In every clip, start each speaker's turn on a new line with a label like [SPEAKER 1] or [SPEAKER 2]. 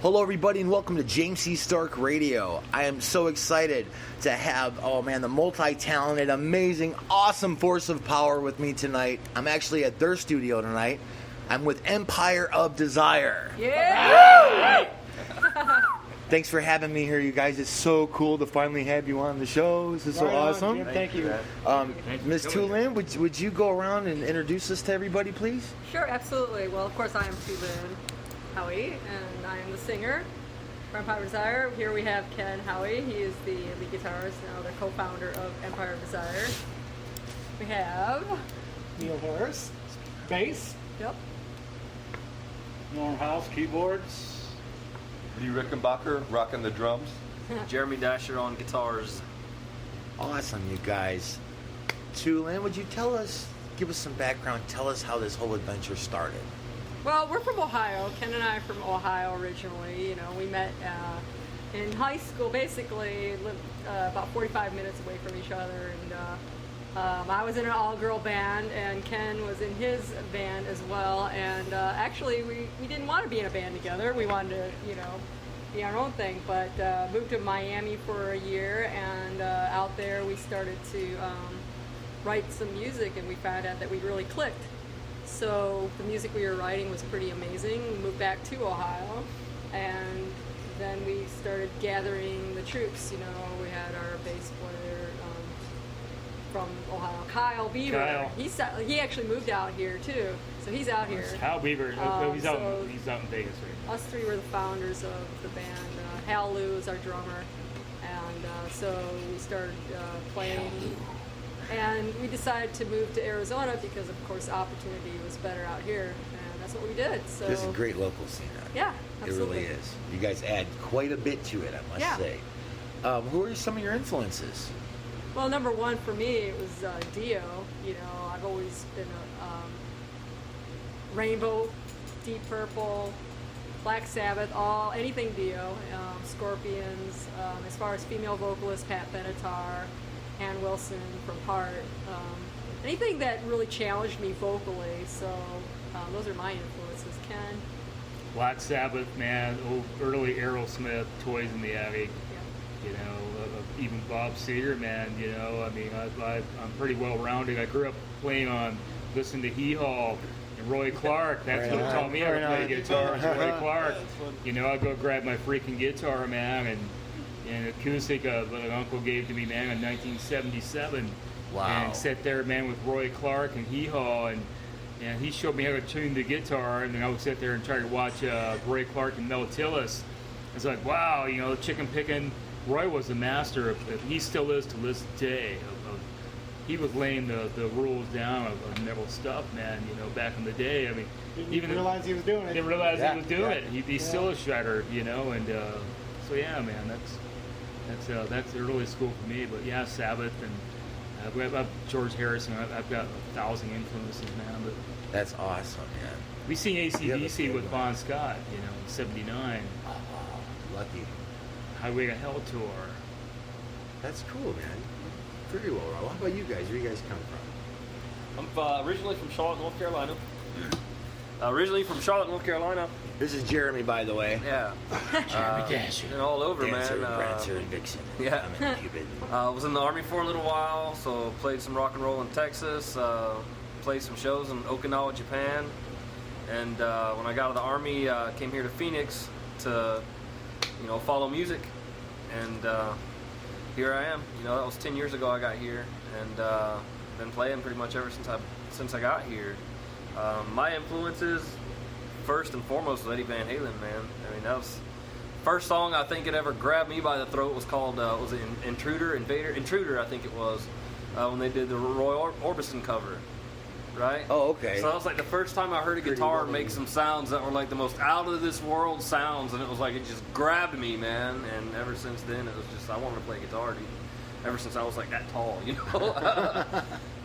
[SPEAKER 1] Hello, everybody, and welcome to JAMES C STARKE Radio. I am so excited to have, the multi-talented, amazing, awesome force of power with me tonight. I'm actually at their studio tonight. I'm with Empire of Desire.
[SPEAKER 2] Yeah!
[SPEAKER 1] Thanks for having me here, you guys. It's so cool to finally have you on the show. This is so awesome.
[SPEAKER 2] Jim, thank you.
[SPEAKER 1] Ms. Tulin, would you go around and introduce us to everybody, please?
[SPEAKER 3] Sure, absolutely. Well, of course, I am Tulin Howie, and I am the singer for Empire of Desire. Here we have Ken Howie. He is the lead guitarist, now the co-founder of Empire of Desire. We have
[SPEAKER 2] Neil Harris, bass.
[SPEAKER 3] Yep.
[SPEAKER 4] Norm House, keyboards.
[SPEAKER 5] Lee Rickenbacker rocking the drums.
[SPEAKER 6] Jeremy Dasher on guitars.
[SPEAKER 1] Awesome, you guys. Tulin, would you give us some background, tell us how this whole adventure started?
[SPEAKER 3] Well, we're from Ohio. Ken and I are from Ohio originally. You know, we met in high school, basically lived about 45 minutes away from each other. And I was in an all-girl band, and Ken was in his band as well. And actually, we didn't want to be in a band together. We wanted to, be our own thing. But moved to Miami for a year, and out there we started to write some music, and we found out that we really clicked. So the music we were writing was pretty amazing. We moved back to Ohio, and then we started gathering the troops. We had our bass player from Ohio, Kyle Beaver.
[SPEAKER 4] Kyle.
[SPEAKER 3] He actually moved out here too, so he's out here.
[SPEAKER 4] Kyle Beaver. He's out in Vegas right now.
[SPEAKER 3] Us three were the founders of the band. Hal Lou is our drummer, and so we started playing. And we decided to move to Arizona because, of course, opportunity was better out here, and that's what we did. So
[SPEAKER 1] There's a great local scene out here.
[SPEAKER 3] Yeah, absolutely.
[SPEAKER 1] It really is. You guys add quite a bit to it, I must say. Who are some of your influences?
[SPEAKER 3] Well, number one for me, it was Dio. I've always been a Rainbow, Deep Purple, Black Sabbath, anything Dio, Scorpions. As far as female vocalists, Pat Benatar, Ann Wilson from Heart, anything that really challenged me vocally. So those are my influences. Ken?
[SPEAKER 4] Black Sabbath, man. Early Aerosmith, Toys in the Attic.
[SPEAKER 3] Yeah.
[SPEAKER 4] Even Bob Seger, man. I'm pretty well rounded. I grew up listening to Hee Haw and Roy Clark. That's what taught me how to play guitar. Was Roy Clark. I'd go grab my freaking guitar, man, and an acoustic that an uncle gave to me, man, in 1977.
[SPEAKER 1] Wow.
[SPEAKER 4] And sit there, man, with Roy Clark and Hee Haw, and he showed me how to tune the guitar, and then I would sit there and try to watch Roy Clark and Mel Tillis. It's like, wow, chicken picking. Roy was the master of he still is to this day. He was laying the rules down of metal stuff, man, back in the day. I mean,
[SPEAKER 2] Didn't realize he was doing it.
[SPEAKER 4] Didn't realize he was doing it. He's still a shredder, and so yeah, man, that's early school for me. But yeah, Sabbath, and I've George Harrison. I've got 1,000 influences, man. But
[SPEAKER 1] That's awesome, man.
[SPEAKER 4] we seen AC/DC with Bon Scott, in '79.
[SPEAKER 1] Oh, lucky.
[SPEAKER 4] Highway to Hell tour.
[SPEAKER 1] That's cool, man. Very well, Rob. How about you guys? Where you guys come from?
[SPEAKER 6] I'm originally from Charlotte, North Carolina.
[SPEAKER 1] This is Jeremy, by the way.
[SPEAKER 6] Yeah.
[SPEAKER 4] Jeremy Dasher.
[SPEAKER 6] And all over,
[SPEAKER 1] Dancer,
[SPEAKER 6] man.
[SPEAKER 1] Prancer, and Vixen.
[SPEAKER 6] yeah.
[SPEAKER 1] I'm in Cupid.
[SPEAKER 6] Was in the Army for a little while, so played some rock and roll in Texas, played some shows in Okinawa, Japan. And when I got out of the Army, came here to Phoenix to, follow music. And here I am. That was 10 years ago I got here, and been playing pretty much ever since I got here. My influences, first and foremost, was Eddie Van Halen, man. That was the first song I think it ever grabbed me by the throat. Was called was it Intruder, I think it was, when they did the Roy Orbison cover. Right?
[SPEAKER 1] Oh, okay.
[SPEAKER 6] So that was like the first time I heard a guitar make some sounds that were like the most out of this world sounds, and it was like it just grabbed me, man. And ever since then, it was just I wanted to play guitar, dude. Ever since I was like that tall,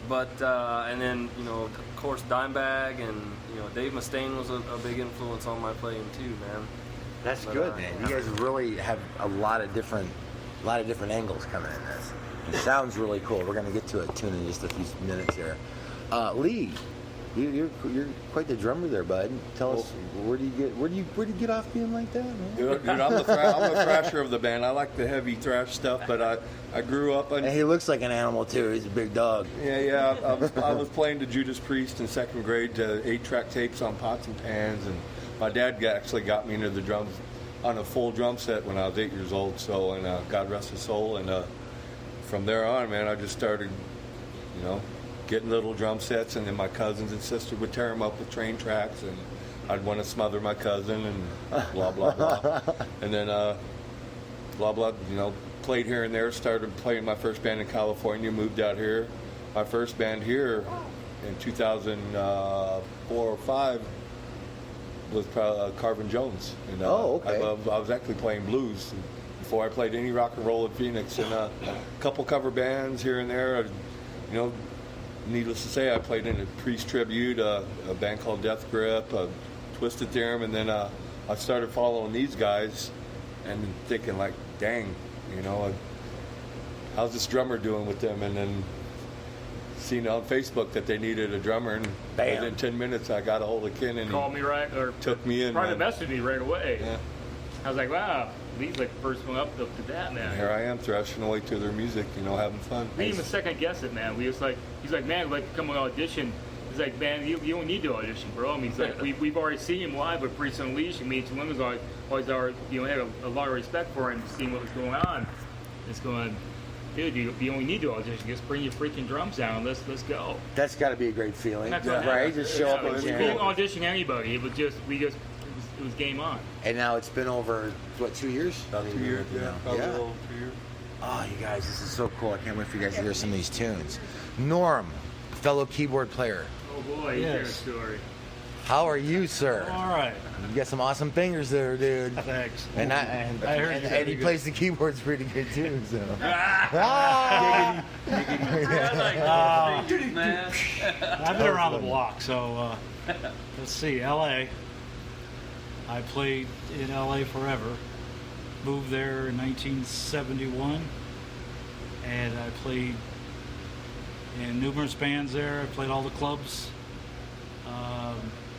[SPEAKER 6] But and then of course Dimebag and Dave Mustaine was a big influence on my playing too, man.
[SPEAKER 1] That's good, man. You guys really have a lot of different angles coming in this. It sounds really cool. We're gonna get to a tune in just a few minutes here. Lee, You're quite the drummer there, bud. Tell us, where do you get off being like that, man?
[SPEAKER 5] Dude, I'm the thrasher of the band. I like the heavy thrash stuff, but I grew up on.
[SPEAKER 1] And he looks like an animal too. He's a big dog.
[SPEAKER 5] Yeah. I was playing to Judas Priest in second grade to 8-track tapes on pots and pans, and my dad actually got me into the drums on a full drum set when I was 8 years old. So, and God rest his soul. And from there on, man, I just started, getting little drum sets, and then my cousins and sister would tear them up with train tracks, and I'd want to smother my cousin, and blah blah blah, and then blah blah, played here and there. Started playing my first band in California. Moved out here. My first band here in 2004 or 5 was Carvin Jones. And,
[SPEAKER 1] okay.
[SPEAKER 5] I was actually playing blues before I played any rock and roll in Phoenix, and a couple cover bands here and there. Needless to say, I played in a Priest tribute, a band called Death Grip, Twisted Theorem, and then I started following these guys and thinking like, dang, how's this drummer doing with them? And then seen on Facebook that they needed a drummer, and within 10 minutes I got a hold of Ken, and
[SPEAKER 4] Called me right, or
[SPEAKER 5] took me in.
[SPEAKER 4] Probably messaged me right away.
[SPEAKER 5] Yeah.
[SPEAKER 4] I was like, wow, Lee's like the first one up to that, man.
[SPEAKER 5] And here I am thrashing away to their music, having fun.
[SPEAKER 4] We didn't even second guess it, man. He's like, man, like come on audition. He's like, man, you don't need to audition, bro. I mean, he's like, we've already seen him live with Priest Unleashed. I mean, to him was always had a lot of respect for him, seeing what was going on. It's going, dude, you only need to audition. Just bring your freaking drums down. Let's go.
[SPEAKER 1] That's got to be a great feeling,
[SPEAKER 4] That's
[SPEAKER 1] right? Just show up and
[SPEAKER 4] we
[SPEAKER 1] jam.
[SPEAKER 4] didn't audition anybody. It was game on.
[SPEAKER 1] And now it's been over 2 years?
[SPEAKER 5] About 2 years, probably a little 2 years.
[SPEAKER 1] Oh, you guys, this is so cool. I can't wait for you guys to hear some of these tunes. Norm, fellow keyboard player.
[SPEAKER 4] Oh boy, you hear a story.
[SPEAKER 1] How are you, sir?
[SPEAKER 2] All right.
[SPEAKER 1] You got some awesome fingers there, dude.
[SPEAKER 2] Thanks.
[SPEAKER 1] And
[SPEAKER 2] I heard you
[SPEAKER 1] and he plays the keyboards pretty good too. So.
[SPEAKER 2] Man. I've been around the block, so let's see. L.A. I played in L.A. forever. Moved there in 1971, and I played in numerous bands there. I played all the clubs.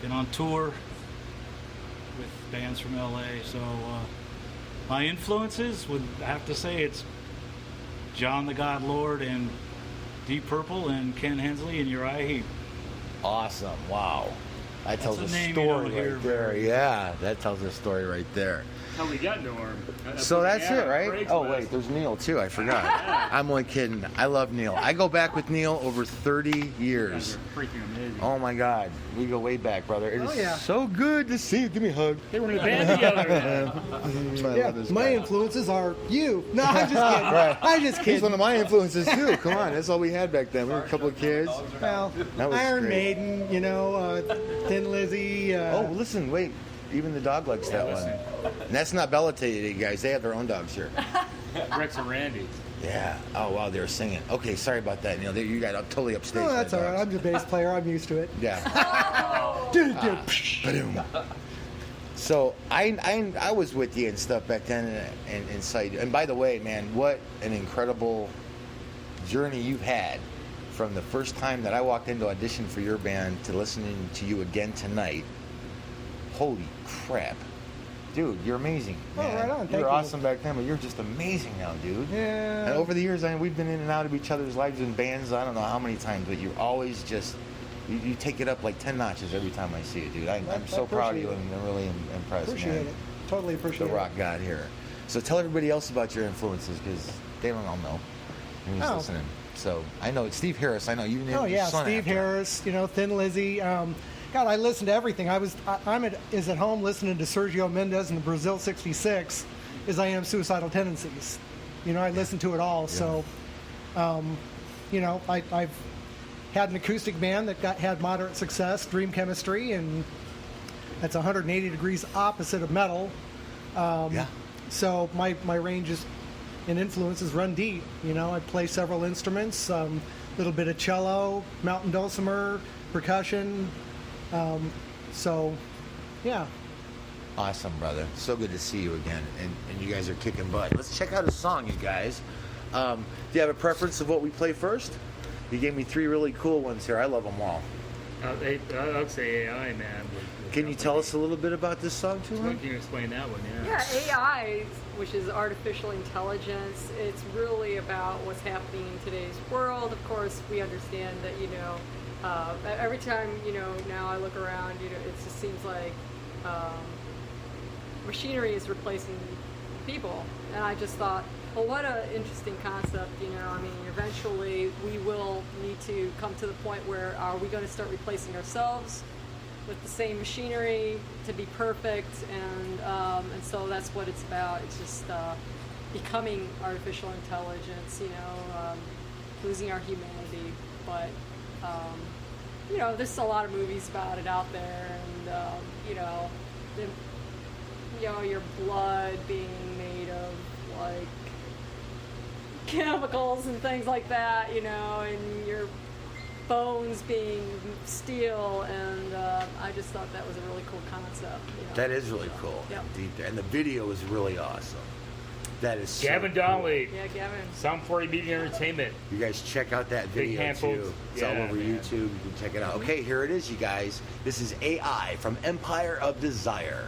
[SPEAKER 2] Been on tour with bands from LA, so my influences would have to say it's John the God Lord and Deep Purple and Ken Hensley and Uriah Heep.
[SPEAKER 1] Awesome! Wow, that tells a
[SPEAKER 2] name
[SPEAKER 1] story
[SPEAKER 2] you don't hear
[SPEAKER 1] right there. Yeah, that tells a story right there.
[SPEAKER 4] How we got Norm.
[SPEAKER 1] So that's it, right? Oh wait, there's Neil too. I forgot. I'm only kidding. I love Neil. I go back with Neil over 30 years.
[SPEAKER 4] Freaking amazing.
[SPEAKER 1] Oh my God, we go way back, brother. It is so good to see you. Give me a hug.
[SPEAKER 4] They were in a band together.
[SPEAKER 7] My influences are you. No, I'm just kidding.
[SPEAKER 1] Right.
[SPEAKER 7] I'm just kidding.
[SPEAKER 1] He's one of my influences too. Come on, that's all we had back then. We were a couple of kids.
[SPEAKER 7] Well,
[SPEAKER 1] That was
[SPEAKER 7] Iron
[SPEAKER 1] great.
[SPEAKER 7] Maiden, Thin Lizzy.
[SPEAKER 1] Oh, listen, wait. Even the dog likes that one. And that's not Bella today, guys. They have their own dogs here.
[SPEAKER 4] Rex and Randy.
[SPEAKER 1] Yeah. Oh, wow, they were singing. Okay, sorry about that, Neil. You got totally upstage.
[SPEAKER 7] Oh, that's
[SPEAKER 1] by
[SPEAKER 7] all right.
[SPEAKER 1] dogs.
[SPEAKER 7] I'm the bass player. I'm used to it.
[SPEAKER 1] Yeah.
[SPEAKER 7] Dude.
[SPEAKER 1] So I was with you and stuff back then and sight. And by the way, man, what an incredible journey you've had from the first time that I walked into audition for your band to listening to you again tonight. Holy crap. Dude, you're amazing, man.
[SPEAKER 7] Oh, right on.
[SPEAKER 1] You
[SPEAKER 7] Thank
[SPEAKER 1] were
[SPEAKER 7] you.
[SPEAKER 1] awesome back then, but you're just amazing now, dude.
[SPEAKER 7] Yeah.
[SPEAKER 1] And over the years, we've been in and out of each other's lives in bands, I don't know how many times, but you're always just, you take it up like 10 notches every time I see you, dude. I'm so proud of you and I'm really impressed,
[SPEAKER 7] Appreciate
[SPEAKER 1] man.
[SPEAKER 7] it. Totally appreciate
[SPEAKER 1] The rock god here. So tell everybody else about your influences, because they don't all know who's listening. So I know it's Steve Harris. I know you named
[SPEAKER 7] Oh,
[SPEAKER 1] your
[SPEAKER 7] yeah.
[SPEAKER 1] son
[SPEAKER 7] Steve
[SPEAKER 1] after him.
[SPEAKER 7] Harris, Thin Lizzy. God, I listen to everything. I'm at home listening to Sergio Mendes and the Brazil 66 as I am Suicidal Tendencies. I listen to it all.
[SPEAKER 1] Yeah.
[SPEAKER 7] So, I've had an acoustic band that had moderate success, Dream Chemistry, and that's 180 degrees opposite of metal. So my range and influences run deep. I play several instruments, little bit of cello, mountain dulcimer, percussion.
[SPEAKER 1] Awesome, brother. So good to see you again. And you guys are kicking butt. Let's check out a song, you guys. Do you have a preference of what we play first? You gave me 3 really cool ones here. I love them all.
[SPEAKER 4] I'd say AI, man.
[SPEAKER 1] Can you tell us a little bit about this song too?
[SPEAKER 4] Can you explain that one?
[SPEAKER 3] Yeah, AI, which is artificial intelligence, it's really about what's happening in today's world. Of course, we understand that, every time, now I look around, it just seems like machinery is replacing people. And I just thought, well, what an interesting concept, eventually we will need to come to the point where are we going to start replacing ourselves with the same machinery to be perfect, and so that's what it's about. It's just becoming artificial intelligence, losing our humanity. But there's a lot of movies about it out there, and your blood being made of like chemicals and things like that, and your bones being steel, and I just thought that was a really cool concept.
[SPEAKER 1] That is really cool.
[SPEAKER 3] Yep.
[SPEAKER 1] Deep there. And the video is really awesome. That is so
[SPEAKER 4] Gavin
[SPEAKER 1] cool.
[SPEAKER 4] Donnelly.
[SPEAKER 3] Yeah, Gavin.
[SPEAKER 4] Sound 40 Media Entertainment.
[SPEAKER 1] You guys check out that
[SPEAKER 4] Big
[SPEAKER 1] video
[SPEAKER 4] handfuls.
[SPEAKER 1] too. It's all
[SPEAKER 4] Yeah,
[SPEAKER 1] over
[SPEAKER 4] man.
[SPEAKER 1] YouTube. You can check it out. Okay, here it is, you guys. This is AI from Empire of Desire.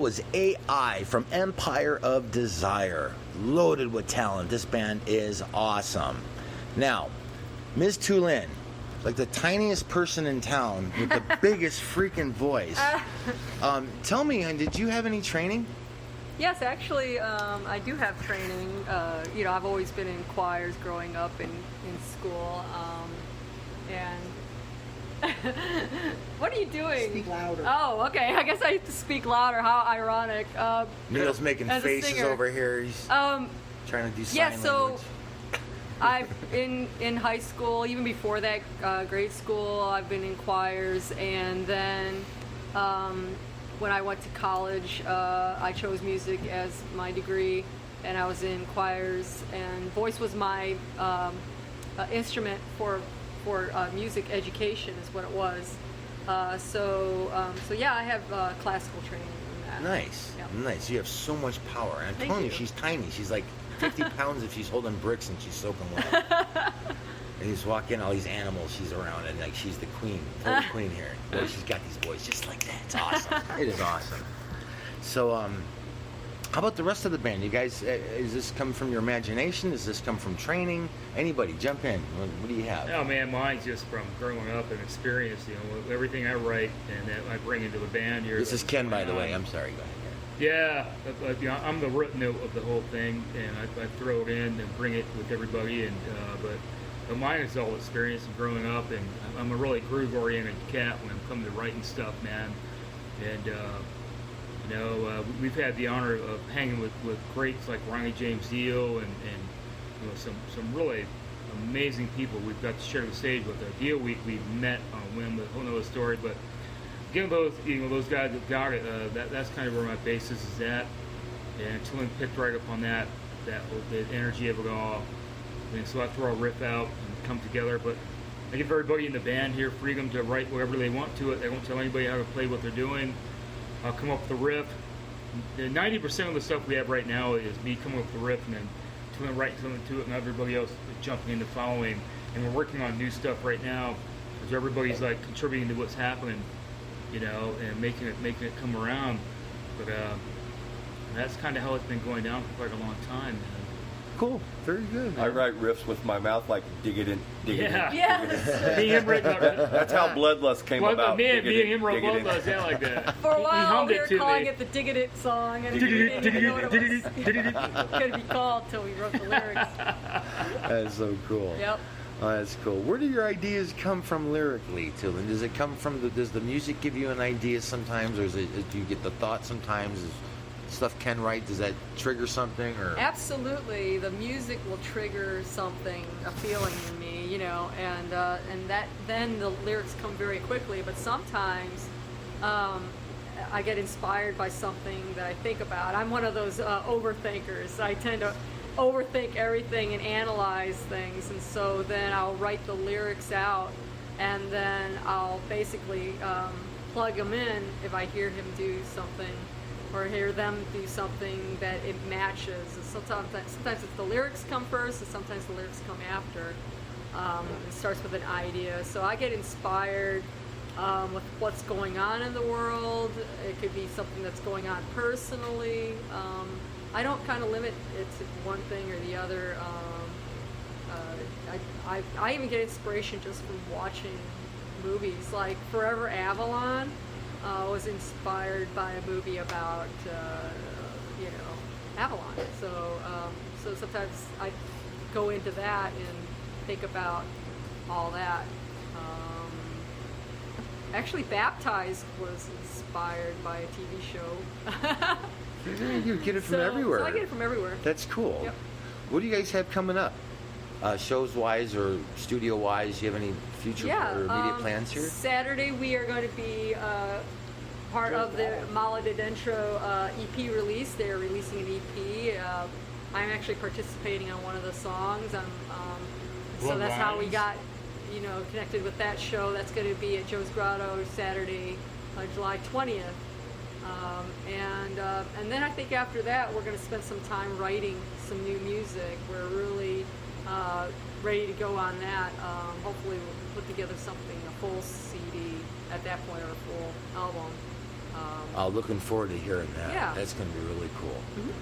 [SPEAKER 1] was AI from Empire of Desire. Loaded with talent. This band is awesome. Now, Ms. Tulin, like the tiniest person in town with the biggest freaking voice. Tell me, did you have any training?
[SPEAKER 3] Yes, actually, I do have training. I've always been in choirs growing up in school. And what are you doing?
[SPEAKER 7] Speak louder.
[SPEAKER 3] Oh, okay. I guess I have to speak louder. How ironic.
[SPEAKER 1] Neil's making faces
[SPEAKER 3] singer.
[SPEAKER 1] over here. He's trying to do sign language.
[SPEAKER 3] I've in high school, even before that, grade school, I've been in choirs, and then when I went to college, I chose music as my degree, and I was in choirs, and voice was my instrument for music education is what it was. So yeah, I have classical training in that.
[SPEAKER 1] Nice,
[SPEAKER 3] Yep.
[SPEAKER 1] nice. You have so much power. I'm
[SPEAKER 3] Thank
[SPEAKER 1] telling you,
[SPEAKER 3] you.
[SPEAKER 1] she's tiny. She's like 50 pounds if she's holding bricks and she's soaking wet. And you just walk in, all these animals she's around, and like she's the queen, full queen here. Boy, she's got these boys just like that. It's awesome. It is awesome. So, how about the rest of the band? You guys, is this come from your imagination? Does this come from training? Anybody, jump in. What do you have?
[SPEAKER 4] Oh man, mine's just from growing up and experience. Everything I write and that I bring into the band here.
[SPEAKER 1] This is Ken, by the way. I'm sorry. Go ahead.
[SPEAKER 4] Yeah, I'm the root note of the whole thing, and I throw it in and bring it with everybody. And but mine is all experience and growing up, and I'm a really groove-oriented cat when I'm coming to writing stuff, man. And we've had the honor of hanging with greats like Ronnie James Dio and some really amazing people we've got to share the stage with. Dio we met on a whim, with a whole nother story, but again, those guys that got it, that's kind of where my basis is at. And Tulin picked right up on that the energy of it all. And so I throw a riff out and come together, but I give everybody in the band here freedom to write whatever they want to it. They won't tell anybody how to play what they're doing. I'll come up with the riff. 90% of the stuff we have right now is me coming up with the riff and then Tulin writing something to it and everybody else jumping into following. And we're working on new stuff right now because everybody's like contributing to what's happening, and making it come around. But that's kind of how it's been going down for quite a long time.
[SPEAKER 1] Cool. Very good.
[SPEAKER 5] I write riffs with my mouth, like dig it in, dig it in.
[SPEAKER 3] Yes.
[SPEAKER 4] Me and him wrote
[SPEAKER 5] That's how Bloodlust came about.
[SPEAKER 4] Me and
[SPEAKER 5] Dig it in,
[SPEAKER 4] him wrote
[SPEAKER 5] dig it in.
[SPEAKER 4] Bloodlust, yeah, like that.
[SPEAKER 3] For a
[SPEAKER 4] He
[SPEAKER 3] while,
[SPEAKER 4] hummed
[SPEAKER 3] we
[SPEAKER 4] it
[SPEAKER 3] were
[SPEAKER 4] to
[SPEAKER 3] calling
[SPEAKER 4] me.
[SPEAKER 3] it the Dig-It-It song, and we didn't even know what it was going to be called until we wrote the lyrics.
[SPEAKER 1] That's so cool.
[SPEAKER 3] Yep.
[SPEAKER 1] Oh, that's cool. Where do your ideas come from lyrically, Tulin? Does it come from does the music give you an idea sometimes, or do you get the thought sometimes? Is stuff Ken write, does that trigger something, or?
[SPEAKER 3] Absolutely, the music will trigger something, a feeling in me, and that then the lyrics come very quickly. But sometimes I get inspired by something that I think about. I'm one of those overthinkers. I tend to overthink everything and analyze things, and so then I'll write the lyrics out, and then I'll basically plug them in if I hear him do something or hear them do something that it matches. And sometimes it's the lyrics come first, and sometimes the lyrics come after. It starts with an idea. So I get inspired with what's going on in the world. It could be something that's going on personally. I don't kind of limit it to one thing or the other. I even get inspiration just from watching movies. Like Forever Avalon was inspired by a movie about, Avalon. So sometimes I go into that and think about all that. Actually, Baptized was inspired by a TV show.
[SPEAKER 1] You get it from everywhere.
[SPEAKER 3] So I get it from everywhere.
[SPEAKER 1] That's cool.
[SPEAKER 3] Yep.
[SPEAKER 1] What do you guys have coming up? Shows-wise or studio-wise, do you have any future or immediate plans here?
[SPEAKER 3] Saturday we are going to be part of the Mala de Dentro EP release. They're releasing an EP. I'm actually participating on one of the songs. So that's how we got, connected with that show. That's going to be at Joe's Grotto Saturday, July 20th. And then I think after that we're going to spend some time writing some new music. We're really ready to go on that. Hopefully we'll put together something, a full CD at that point, or a full album.
[SPEAKER 1] Looking forward to hearing that.
[SPEAKER 3] Yeah.
[SPEAKER 1] That's going to be really cool.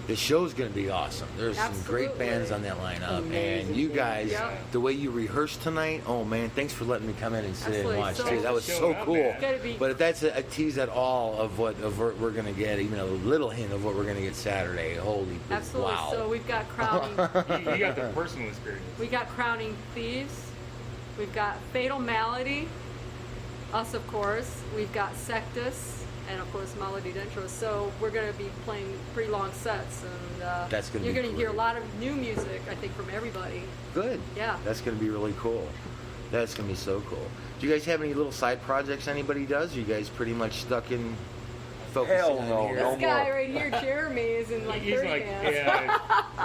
[SPEAKER 1] The show's going to be awesome. There's some great
[SPEAKER 3] Absolutely.
[SPEAKER 1] bands on that lineup.
[SPEAKER 3] Amazing
[SPEAKER 1] And you
[SPEAKER 3] bands.
[SPEAKER 1] guys,
[SPEAKER 3] Yep.
[SPEAKER 1] the way you rehearsed tonight, oh man, thanks for letting me come in and sit
[SPEAKER 3] Absolutely.
[SPEAKER 1] and watch
[SPEAKER 3] So-
[SPEAKER 1] too. That was
[SPEAKER 4] Show
[SPEAKER 1] so
[SPEAKER 4] up,
[SPEAKER 1] cool.
[SPEAKER 4] man.
[SPEAKER 3] It's gotta be-
[SPEAKER 1] But if that's a tease at all of what we're going to get, even a little hint of what we're going to get Saturday, holy
[SPEAKER 3] Absolutely.
[SPEAKER 1] wow.
[SPEAKER 3] So we've got crowning.
[SPEAKER 4] You got the personal experience.
[SPEAKER 3] We got Crowning Thieves. We've got Fatal Malady. Us, of course. We've got Sectus. And, of course, Melody Dentro. So we're going to be playing pretty long sets. And
[SPEAKER 1] That's gonna
[SPEAKER 3] you're
[SPEAKER 1] be
[SPEAKER 3] going to hear a
[SPEAKER 1] great.
[SPEAKER 3] lot of new music, I think, from everybody.
[SPEAKER 1] Good.
[SPEAKER 3] Yeah.
[SPEAKER 1] That's going to be really cool. That's going to be so cool. Do you guys have any little side projects anybody does? Or you guys pretty much stuck in focusing
[SPEAKER 5] Hell
[SPEAKER 1] on
[SPEAKER 5] no,
[SPEAKER 1] here?
[SPEAKER 5] no
[SPEAKER 3] This guy
[SPEAKER 5] more.
[SPEAKER 3] right here, Jeremy, is in like
[SPEAKER 4] He's
[SPEAKER 3] 30
[SPEAKER 4] like,
[SPEAKER 3] bands.
[SPEAKER 4] yeah,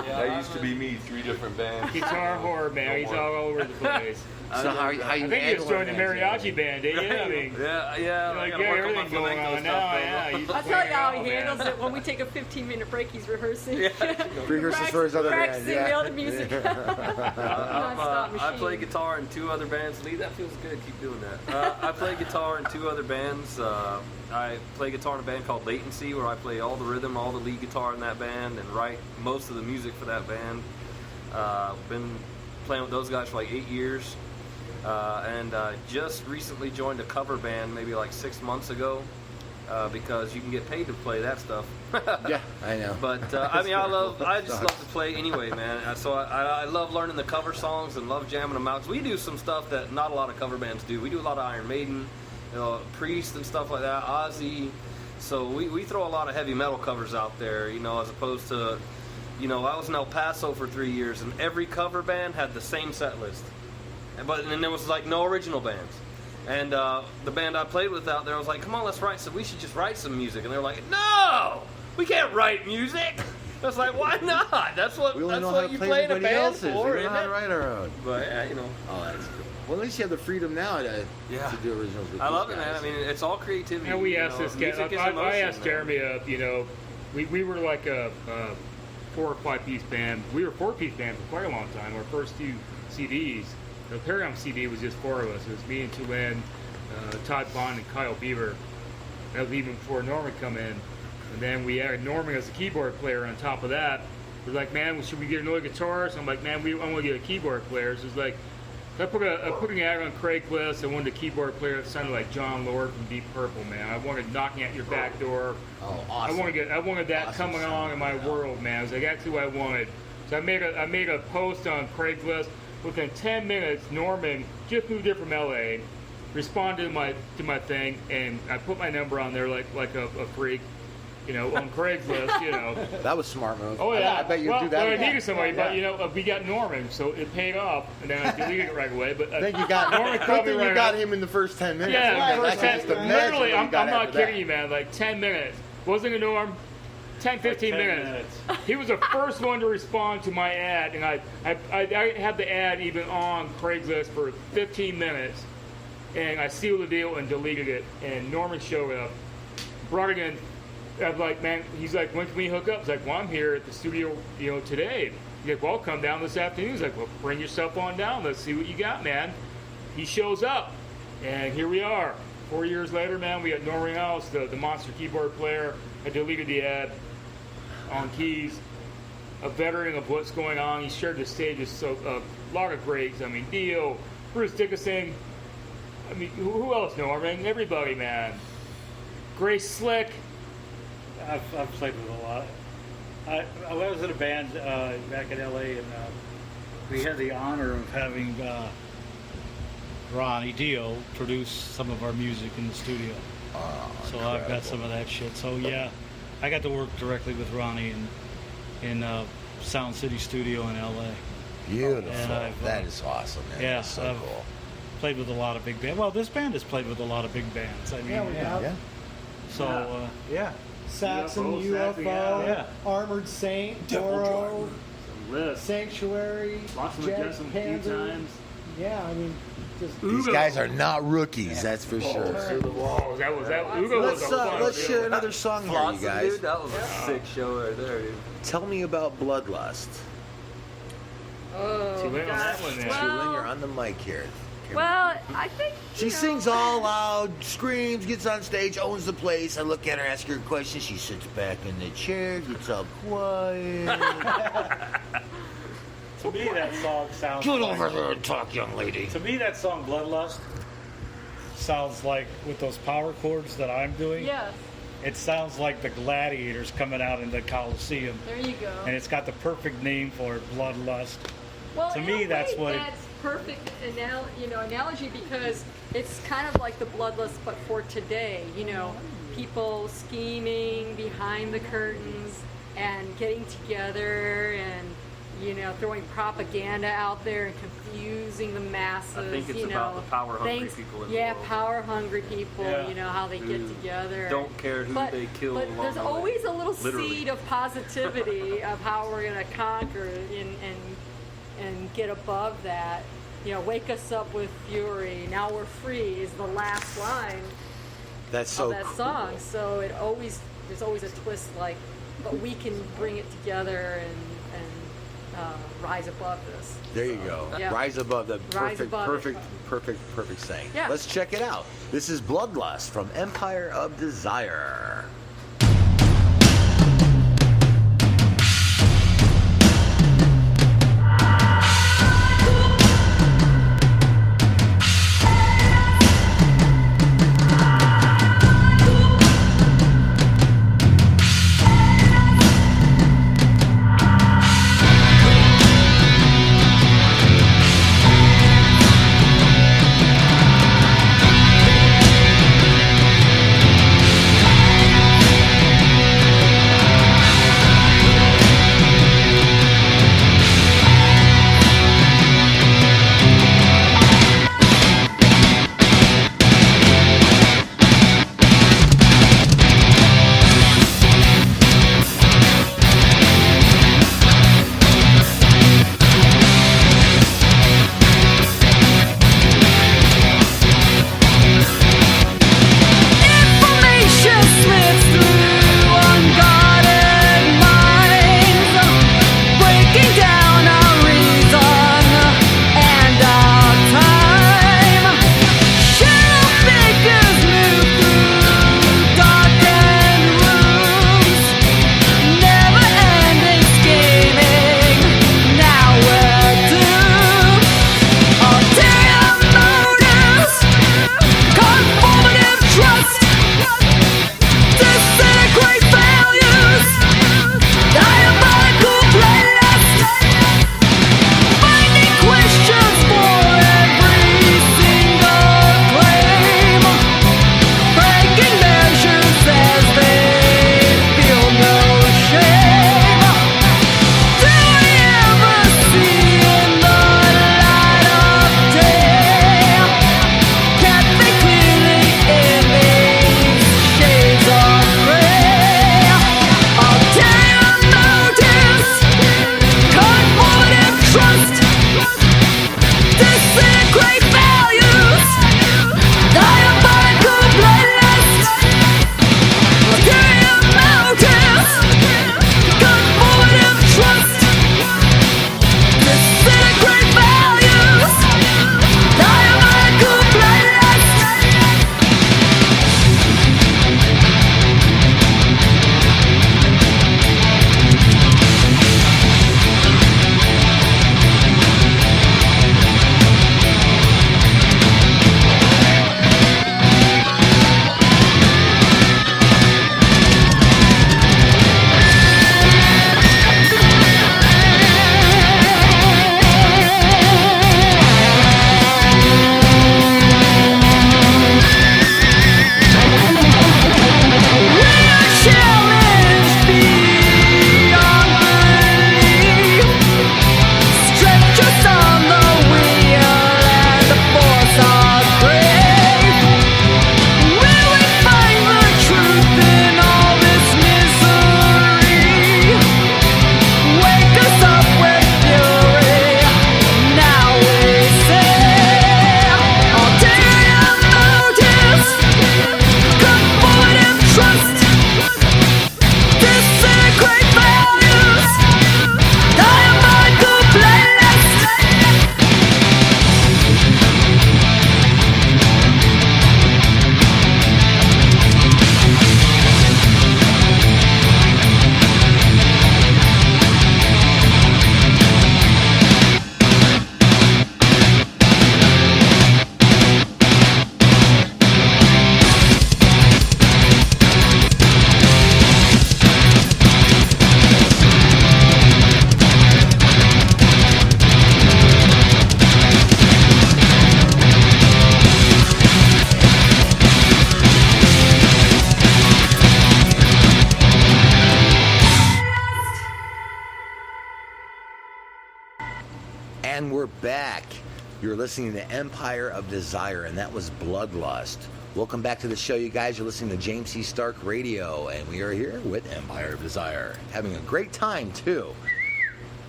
[SPEAKER 5] That used to be me, 3 different bands.
[SPEAKER 4] guitar horror, man. He's all over the place.
[SPEAKER 1] So how you
[SPEAKER 4] I think you
[SPEAKER 1] handling
[SPEAKER 4] just joined the
[SPEAKER 1] that,
[SPEAKER 4] mariachi
[SPEAKER 1] Jeremy?
[SPEAKER 4] band, didn't you? I mean,
[SPEAKER 6] Yeah. I
[SPEAKER 4] like,
[SPEAKER 6] gotta
[SPEAKER 4] yeah,
[SPEAKER 6] work on my
[SPEAKER 4] everything going
[SPEAKER 6] flamenco
[SPEAKER 4] on
[SPEAKER 6] stuff,
[SPEAKER 4] now.
[SPEAKER 6] though.
[SPEAKER 4] Yeah, he's
[SPEAKER 3] I'll tell you how he
[SPEAKER 4] playing it out,
[SPEAKER 3] handles
[SPEAKER 4] man.
[SPEAKER 3] it when we take a 15-minute break. He's rehearsing.
[SPEAKER 1] Rehearses for his other band.
[SPEAKER 3] Practicing
[SPEAKER 1] Yeah.
[SPEAKER 3] the other music. Non-stop
[SPEAKER 6] I play
[SPEAKER 3] machine.
[SPEAKER 6] guitar in 2 other bands. Lee, that feels good. Keep doing that. I play guitar in 2 other bands. I play guitar in a band called Latency, where I play all the rhythm, all the lead guitar in that band, and write most of the music for that band. Been playing with those guys for like 8 years. And just recently joined a cover band maybe like 6 months ago, because you can get paid to play that stuff.
[SPEAKER 1] Yeah, I know.
[SPEAKER 6] But I mean, I just love to play anyway, man. So I love learning the cover songs and love jamming them out. 'Cause we do some stuff that not a lot of cover bands do. We do a lot of Iron Maiden, Priest and stuff like that, Ozzy. So we throw a lot of heavy metal covers out there, as opposed to, I was in El Paso for 3 years, and every cover band had the same set list. But then there was like no original bands. And the band I played with out there was like, come on, let's write some. We should just write some music. And they're like, no, we can't write music. I was like, why not? That's what
[SPEAKER 1] We only know how to
[SPEAKER 6] you
[SPEAKER 1] play
[SPEAKER 6] play in a
[SPEAKER 1] everybody
[SPEAKER 6] band
[SPEAKER 1] else's.
[SPEAKER 6] for,
[SPEAKER 1] We
[SPEAKER 6] isn't
[SPEAKER 1] know how to
[SPEAKER 6] it?
[SPEAKER 1] write our own.
[SPEAKER 6] But
[SPEAKER 1] Oh, that's cool. Well, at least you have the freedom now to do originals with
[SPEAKER 6] I
[SPEAKER 1] these
[SPEAKER 6] love it,
[SPEAKER 1] guys.
[SPEAKER 6] man. I mean, it's all creativity.
[SPEAKER 4] And we asked this guy.
[SPEAKER 6] Music is
[SPEAKER 4] I
[SPEAKER 6] emotion,
[SPEAKER 4] asked
[SPEAKER 6] man.
[SPEAKER 4] Jeremy. We were like a 4 or 5 piece band. We were a 4-piece band for quite a long time. Our first 2 CDs. The Paragon CD was just 4 of us. It was me and Tulane, Todd Bond, and Kyle Beaver. That was even before Norman come in. And then we added Norman as a keyboard player on top of that. We're like, man, should we get another guitarist? I'm like, man, I want to get a keyboard player. So it's like, I put an ad on Craigslist. I wanted a keyboard player that sounded like John Lord from Deep Purple, man. I wanted Knocking at Your Back Door.
[SPEAKER 1] Oh, awesome.
[SPEAKER 4] I wanted that
[SPEAKER 1] Awesome
[SPEAKER 4] coming
[SPEAKER 1] song,
[SPEAKER 4] on in my
[SPEAKER 1] yeah.
[SPEAKER 4] world, man. I was like, that's who I wanted. So I made a post on Craigslist. Within 10 minutes, Norman just moved here from LA, responded to my thing, and I put my number on there like a freak, on Craigslist,
[SPEAKER 1] That was a smart move.
[SPEAKER 4] Oh yeah,
[SPEAKER 1] I bet you'd
[SPEAKER 4] well,
[SPEAKER 1] do that
[SPEAKER 4] well, I
[SPEAKER 1] again.
[SPEAKER 4] needed somebody, but we got Norman, so it paid off, and then I deleted it right away. But
[SPEAKER 1] I think you got
[SPEAKER 4] Norman called me right
[SPEAKER 1] got
[SPEAKER 4] up.
[SPEAKER 1] him in the first 10 minutes.
[SPEAKER 4] Yeah,
[SPEAKER 1] I
[SPEAKER 4] first
[SPEAKER 1] can
[SPEAKER 4] 10,
[SPEAKER 1] just imagine
[SPEAKER 4] literally,
[SPEAKER 1] what you
[SPEAKER 4] I'm
[SPEAKER 1] got
[SPEAKER 4] not
[SPEAKER 1] after
[SPEAKER 4] kidding
[SPEAKER 1] that.
[SPEAKER 4] you, man. Like 10 minutes. Wasn't a Norm. 10, 15
[SPEAKER 2] 10
[SPEAKER 4] minutes.
[SPEAKER 2] minutes.
[SPEAKER 4] He was the first one to respond to my ad, and I had the ad even on Craigslist for 15 minutes, and I sealed the deal and deleted it. And Norman showed up, brought it in. I'm like, man, he's like, when can we hook up? He's like, well, I'm here at the studio, today. He's like, well, come down this afternoon. He's like, well, bring yourself on down. Let's see what you got, man. He shows up, and here we are. 4 years later, man, we got Norman House, the monster keyboard player. I deleted the ad on keys. A veteran of what's going on. He shared the stage with a lot of greats. I mean, Dio, Bruce Dickinson. I mean, who else, Norman? Everybody, man. Grace Slick.
[SPEAKER 2] I've played with a lot. I was in a band back in LA, and we had the honor of having Ronnie Dio produce some of our music in the studio. So I've got some of that shit. So yeah, I got to work directly with Ronnie in Sound City Studio in LA.
[SPEAKER 1] Beautiful.
[SPEAKER 2] And I've,
[SPEAKER 1] That is awesome, man.
[SPEAKER 2] yeah,
[SPEAKER 1] That's so
[SPEAKER 2] I've
[SPEAKER 1] cool.
[SPEAKER 2] played with a lot of big bands. Well, this band has played with a lot of big bands. I mean,
[SPEAKER 7] Yeah, we have.
[SPEAKER 1] Yeah.
[SPEAKER 2] so yeah.
[SPEAKER 7] Saxon,
[SPEAKER 4] UFO,
[SPEAKER 7] UFO,
[SPEAKER 2] yeah.
[SPEAKER 7] Armored Saint, Doro,
[SPEAKER 4] List.
[SPEAKER 7] Sanctuary,
[SPEAKER 4] Lots of
[SPEAKER 7] Jack
[SPEAKER 4] Jetsam a few
[SPEAKER 7] Panzer.
[SPEAKER 4] times.
[SPEAKER 7] Yeah, I mean, just
[SPEAKER 1] These guys are not rookies, that's for sure.
[SPEAKER 4] Through the walls. That was Ugo was
[SPEAKER 1] Let's share another song here, you
[SPEAKER 6] Flotsam,
[SPEAKER 1] guys.
[SPEAKER 6] dude, that was a sick show right there, dude.
[SPEAKER 1] Tell me about Bloodlust.
[SPEAKER 3] Oh,
[SPEAKER 4] Too late on that
[SPEAKER 3] gosh.
[SPEAKER 4] one, then.
[SPEAKER 1] Tulin, you're
[SPEAKER 3] Well,
[SPEAKER 1] on the mic here.
[SPEAKER 3] Well, I think
[SPEAKER 1] She sings all loud, screams, gets on stage, owns the place. I look at her, ask her a question. She sits back in the chair, gets all quiet.
[SPEAKER 2] To me, that song sounds.
[SPEAKER 1] Get
[SPEAKER 2] like,
[SPEAKER 1] over here and talk, young lady.
[SPEAKER 2] To me, that song "Bloodlust" sounds like with those power chords that I'm doing.
[SPEAKER 3] Yes.
[SPEAKER 2] It sounds like the gladiators coming out in the Coliseum,
[SPEAKER 3] There you go.
[SPEAKER 2] and it's got the perfect name for it, "Bloodlust."
[SPEAKER 3] Well,
[SPEAKER 2] To
[SPEAKER 3] in
[SPEAKER 2] me,
[SPEAKER 3] a
[SPEAKER 2] that's
[SPEAKER 3] way,
[SPEAKER 2] what it-
[SPEAKER 3] that's perfect analogy because it's kind of like the bloodlust, but for today. People scheming behind the curtains and getting together and throwing propaganda out there and confusing the masses.
[SPEAKER 6] I think it's about the power-hungry people in the world.
[SPEAKER 3] power-hungry people.
[SPEAKER 2] Yeah.
[SPEAKER 3] How they get together.
[SPEAKER 6] Don't care who they kill
[SPEAKER 3] But
[SPEAKER 6] along
[SPEAKER 3] there's
[SPEAKER 6] the way.
[SPEAKER 3] always a little
[SPEAKER 6] Literally.
[SPEAKER 3] seed of positivity of how we're going to conquer and get above that. Wake us up with fury. Now we're free is the last line
[SPEAKER 1] That's so
[SPEAKER 3] of that
[SPEAKER 1] cool.
[SPEAKER 3] song. So there's always a twist, but we can bring it together and rise above this.
[SPEAKER 1] There you go.
[SPEAKER 3] Yeah.
[SPEAKER 1] Rise above the
[SPEAKER 3] Rise above it.
[SPEAKER 1] perfect saying.
[SPEAKER 3] Yeah.
[SPEAKER 1] Let's check it out. This is Bloodlust from Empire of Desire.
[SPEAKER 8] Bloodlust
[SPEAKER 1] And we're back. You're listening to Empire of Desire, and that was Bloodlust. Welcome back to the show, you guys. You're listening to James C. Starke Radio, and we are here with Empire of Desire. Having a great time, too.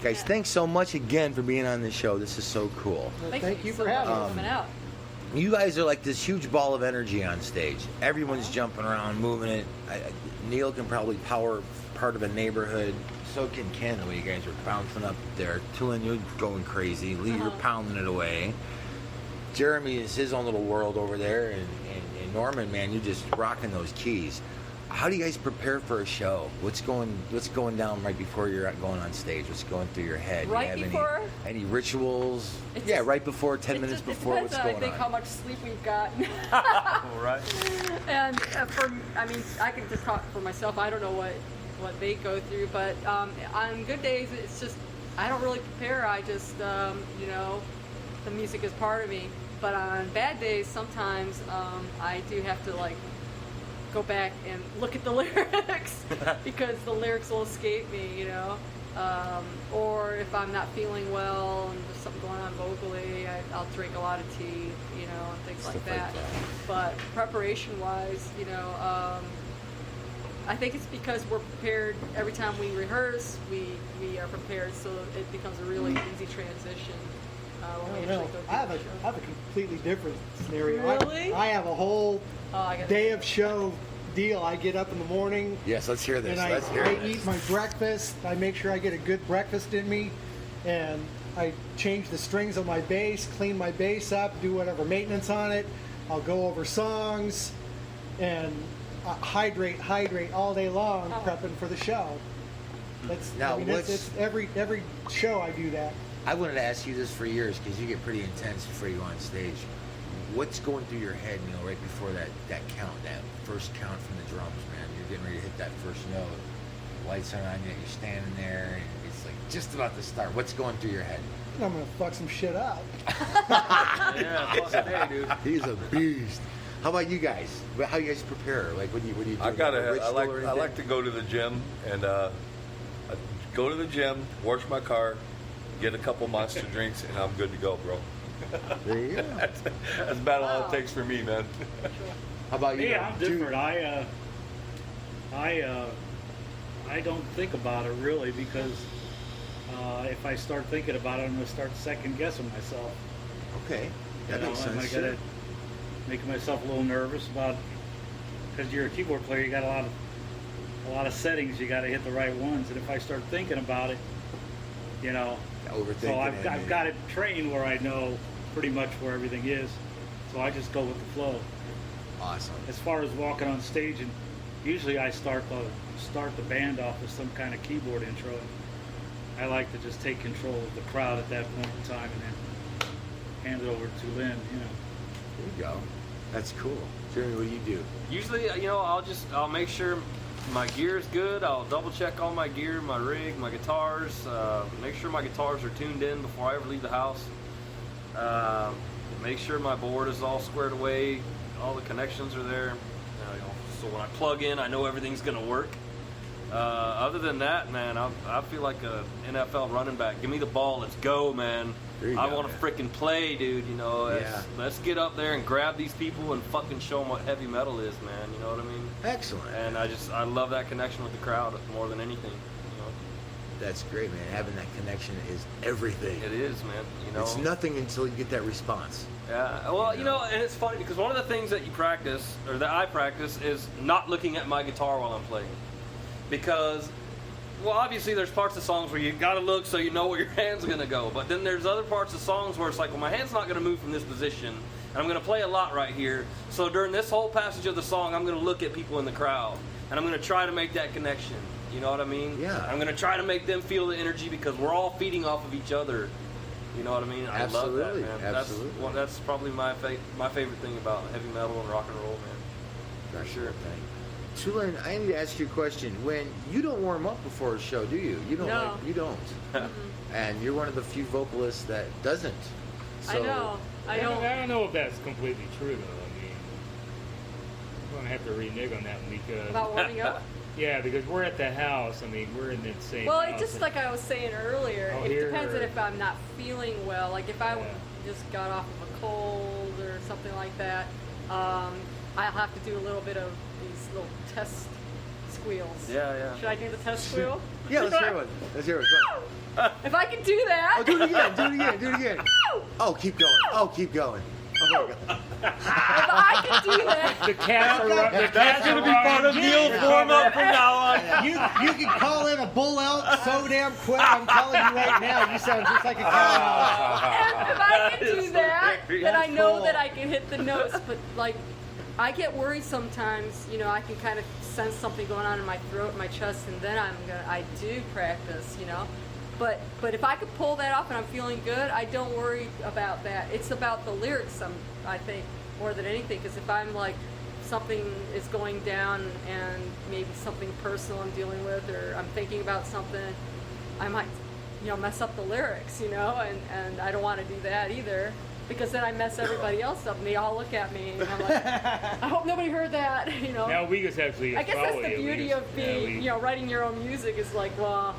[SPEAKER 1] Guys, thanks so much again for being on the show. This is so cool.
[SPEAKER 7] Thank you
[SPEAKER 3] so
[SPEAKER 7] for having
[SPEAKER 3] much
[SPEAKER 7] us.
[SPEAKER 3] coming out.
[SPEAKER 1] You guys are like this huge ball of energy on stage. Everyone's jumping around, moving it. Neil can probably power part of a neighborhood. So can Ken, the way you guys are bouncing up there. Tulin, you're going crazy. Lee, you're pounding it away. Jeremy is his own little world over there. And Norman, man, you're just rocking those keys. How do you guys prepare for a show? What's going down right before you're going on stage? What's going through your head?
[SPEAKER 3] Right
[SPEAKER 1] do you have
[SPEAKER 3] before?
[SPEAKER 1] any rituals?
[SPEAKER 3] It's
[SPEAKER 1] Yeah,
[SPEAKER 3] just-
[SPEAKER 1] right before, 10 minutes
[SPEAKER 3] It
[SPEAKER 1] before.
[SPEAKER 3] depends
[SPEAKER 1] What's
[SPEAKER 3] on,
[SPEAKER 1] going
[SPEAKER 3] I think,
[SPEAKER 1] on?
[SPEAKER 3] how much sleep we've gotten.
[SPEAKER 6] All right.
[SPEAKER 3] And I can just talk for myself. I don't know what they go through, but on good days, it's just, I don't really prepare. I just, the music is part of me. But on bad days, sometimes I do have to, like, go back and look at the lyrics because the lyrics will escape me, or if I'm not feeling well and there's something going on vocally, I'll drink a lot of tea, and things like that. But preparation-wise, I think it's because we're prepared every time we rehearse. We are prepared, so it becomes a really easy transition. When we actually go
[SPEAKER 7] I
[SPEAKER 3] through the show.
[SPEAKER 7] have a completely different scenario.
[SPEAKER 3] Really?
[SPEAKER 7] I have a whole
[SPEAKER 3] I gotta-
[SPEAKER 7] day of show deal. I get up in the morning
[SPEAKER 1] Yes, let's hear this.
[SPEAKER 7] and
[SPEAKER 1] Let's hear
[SPEAKER 7] I
[SPEAKER 1] this.
[SPEAKER 7] eat my breakfast. I make sure I get a good breakfast in me, and I change the strings on my bass, clean my bass up, do whatever maintenance on it. I'll go over songs and hydrate all day long, prepping for the show.
[SPEAKER 1] Now,
[SPEAKER 7] It's every show I do that.
[SPEAKER 1] I wanted to ask you this for years because you get pretty intense before you go on stage. What's going through your head, right before that count, that first count from the drums, man? You're getting ready to hit that first note. The lights aren't on yet. You're standing there, and it's like just about to start. What's going through your head?
[SPEAKER 7] I'm gonna fuck some shit up.
[SPEAKER 6] Yeah, fuck a day, dude.
[SPEAKER 1] He's a beast. How about you guys? How you guys prepare? Like, what do you do?
[SPEAKER 5] I like to go to the gym and I go to the gym, wash my car, get a couple monster drinks, and I'm good to go, bro.
[SPEAKER 1] There you go.
[SPEAKER 5] That's about all it takes for me, man.
[SPEAKER 1] How about you?
[SPEAKER 2] Yeah, I'm different. I don't think about it really because if I start thinking about it, I'm going to start second guessing myself.
[SPEAKER 1] Okay, that makes
[SPEAKER 2] I'm
[SPEAKER 1] sense.
[SPEAKER 2] gonna making myself a little nervous about because you're a keyboard player. You got a lot of settings. You got to hit the right ones. And if I start thinking about it,
[SPEAKER 1] Overthinking.
[SPEAKER 2] so I've got it trained where I know pretty much where everything is. So I just go with the flow.
[SPEAKER 1] Awesome.
[SPEAKER 2] As far as walking on stage, and usually I start the band off with some kind of keyboard intro. I like to just take control of the crowd at that point in time and then hand it over to Lynn.
[SPEAKER 1] There you go. That's cool. Jeremy, what do you do?
[SPEAKER 6] Usually, I'll make sure my gear is good. I'll double check all my gear, my rig, my guitars. Make sure my guitars are tuned in before I ever leave the house. Make sure my board is all squared away. All the connections are there. So when I plug in, I know everything's gonna work. Other than that, man, I feel like a NFL running back. Give me the ball. Let's go, man. I want to freaking play, dude. Let's get up there and grab these people and fucking show them what heavy metal is, man. You know what I mean?
[SPEAKER 1] Excellent.
[SPEAKER 6] And I love that connection with the crowd more than anything.
[SPEAKER 1] That's great, man. Having that connection is everything.
[SPEAKER 6] It is, man.
[SPEAKER 1] It's nothing until you get that response.
[SPEAKER 6] Yeah. Well, and it's funny because one of the things that you practice, or that I practice, is not looking at my guitar while I'm playing. Because, well, obviously there's parts of songs where you got to look so you know where your hand's going to go. But then there's other parts of songs where it's like, well, my hand's not going to move from this position. And I'm going to play a lot right here. So during this whole passage of the song, I'm going to look at people in the crowd. And I'm going to try to make that connection. You know what I mean?
[SPEAKER 1] Yeah.
[SPEAKER 6] I'm going to try to make them feel the energy because we're all feeding off of each other. You know what I mean? I love that, man.
[SPEAKER 1] Absolutely.
[SPEAKER 6] That's probably my favorite thing about heavy metal and rock and roll, man. For sure.
[SPEAKER 1] Tulane, I need to ask you a question. When you don't warm up before a show, do you? You don't.
[SPEAKER 3] No.
[SPEAKER 1] You don't. And you're one of the few vocalists that doesn't. So,
[SPEAKER 3] I know. I don't.
[SPEAKER 4] I don't know if that's completely true, though. I mean, I'm going to have to renege on that one because...
[SPEAKER 3] About warming up?
[SPEAKER 4] Yeah, because we're at the house. I mean, we're in the same
[SPEAKER 3] Well,
[SPEAKER 4] house.
[SPEAKER 3] it just like I was saying earlier,
[SPEAKER 4] I'll
[SPEAKER 3] it
[SPEAKER 4] hear
[SPEAKER 3] depends on
[SPEAKER 4] her.
[SPEAKER 3] if I'm not feeling well. Like if I just got off of a cold or something like that, I'll have to do a little bit of these little test squeals.
[SPEAKER 6] Yeah.
[SPEAKER 3] Should I do the test squeal?
[SPEAKER 1] Yeah, let's hear one. Let's hear it. Go on.
[SPEAKER 3] If I can do that.
[SPEAKER 1] Oh, do it again. Do it again. Do it again. Oh, keep going. Oh, keep going. Oh my God.
[SPEAKER 3] If I can do that.
[SPEAKER 4] The cats are
[SPEAKER 8] That's going to be part of Neil's warm-up from now on.
[SPEAKER 7] You can call in a bull elk so damn quick. I'm telling you right now, you sound just like a cow.
[SPEAKER 3] If I can do that, then I know that I can hit the notes. But like, I get worried sometimes. You know, I can kind of sense something going on in my throat, and my chest, and then I do practice. You know, but if I could pull that off and I'm feeling good, I don't worry about that. It's about the lyrics, I think, more than anything. Because if I'm like something is going down and maybe something personal I'm dealing with, or I'm thinking about something, I might, mess up the lyrics, and I don't want to do that either, because then I mess everybody else up and they all look at me and I'm like, I hope nobody heard that,
[SPEAKER 4] Now we just actually
[SPEAKER 3] I guess that's the
[SPEAKER 4] follow you.
[SPEAKER 3] beauty of being, writing your own music is like, well.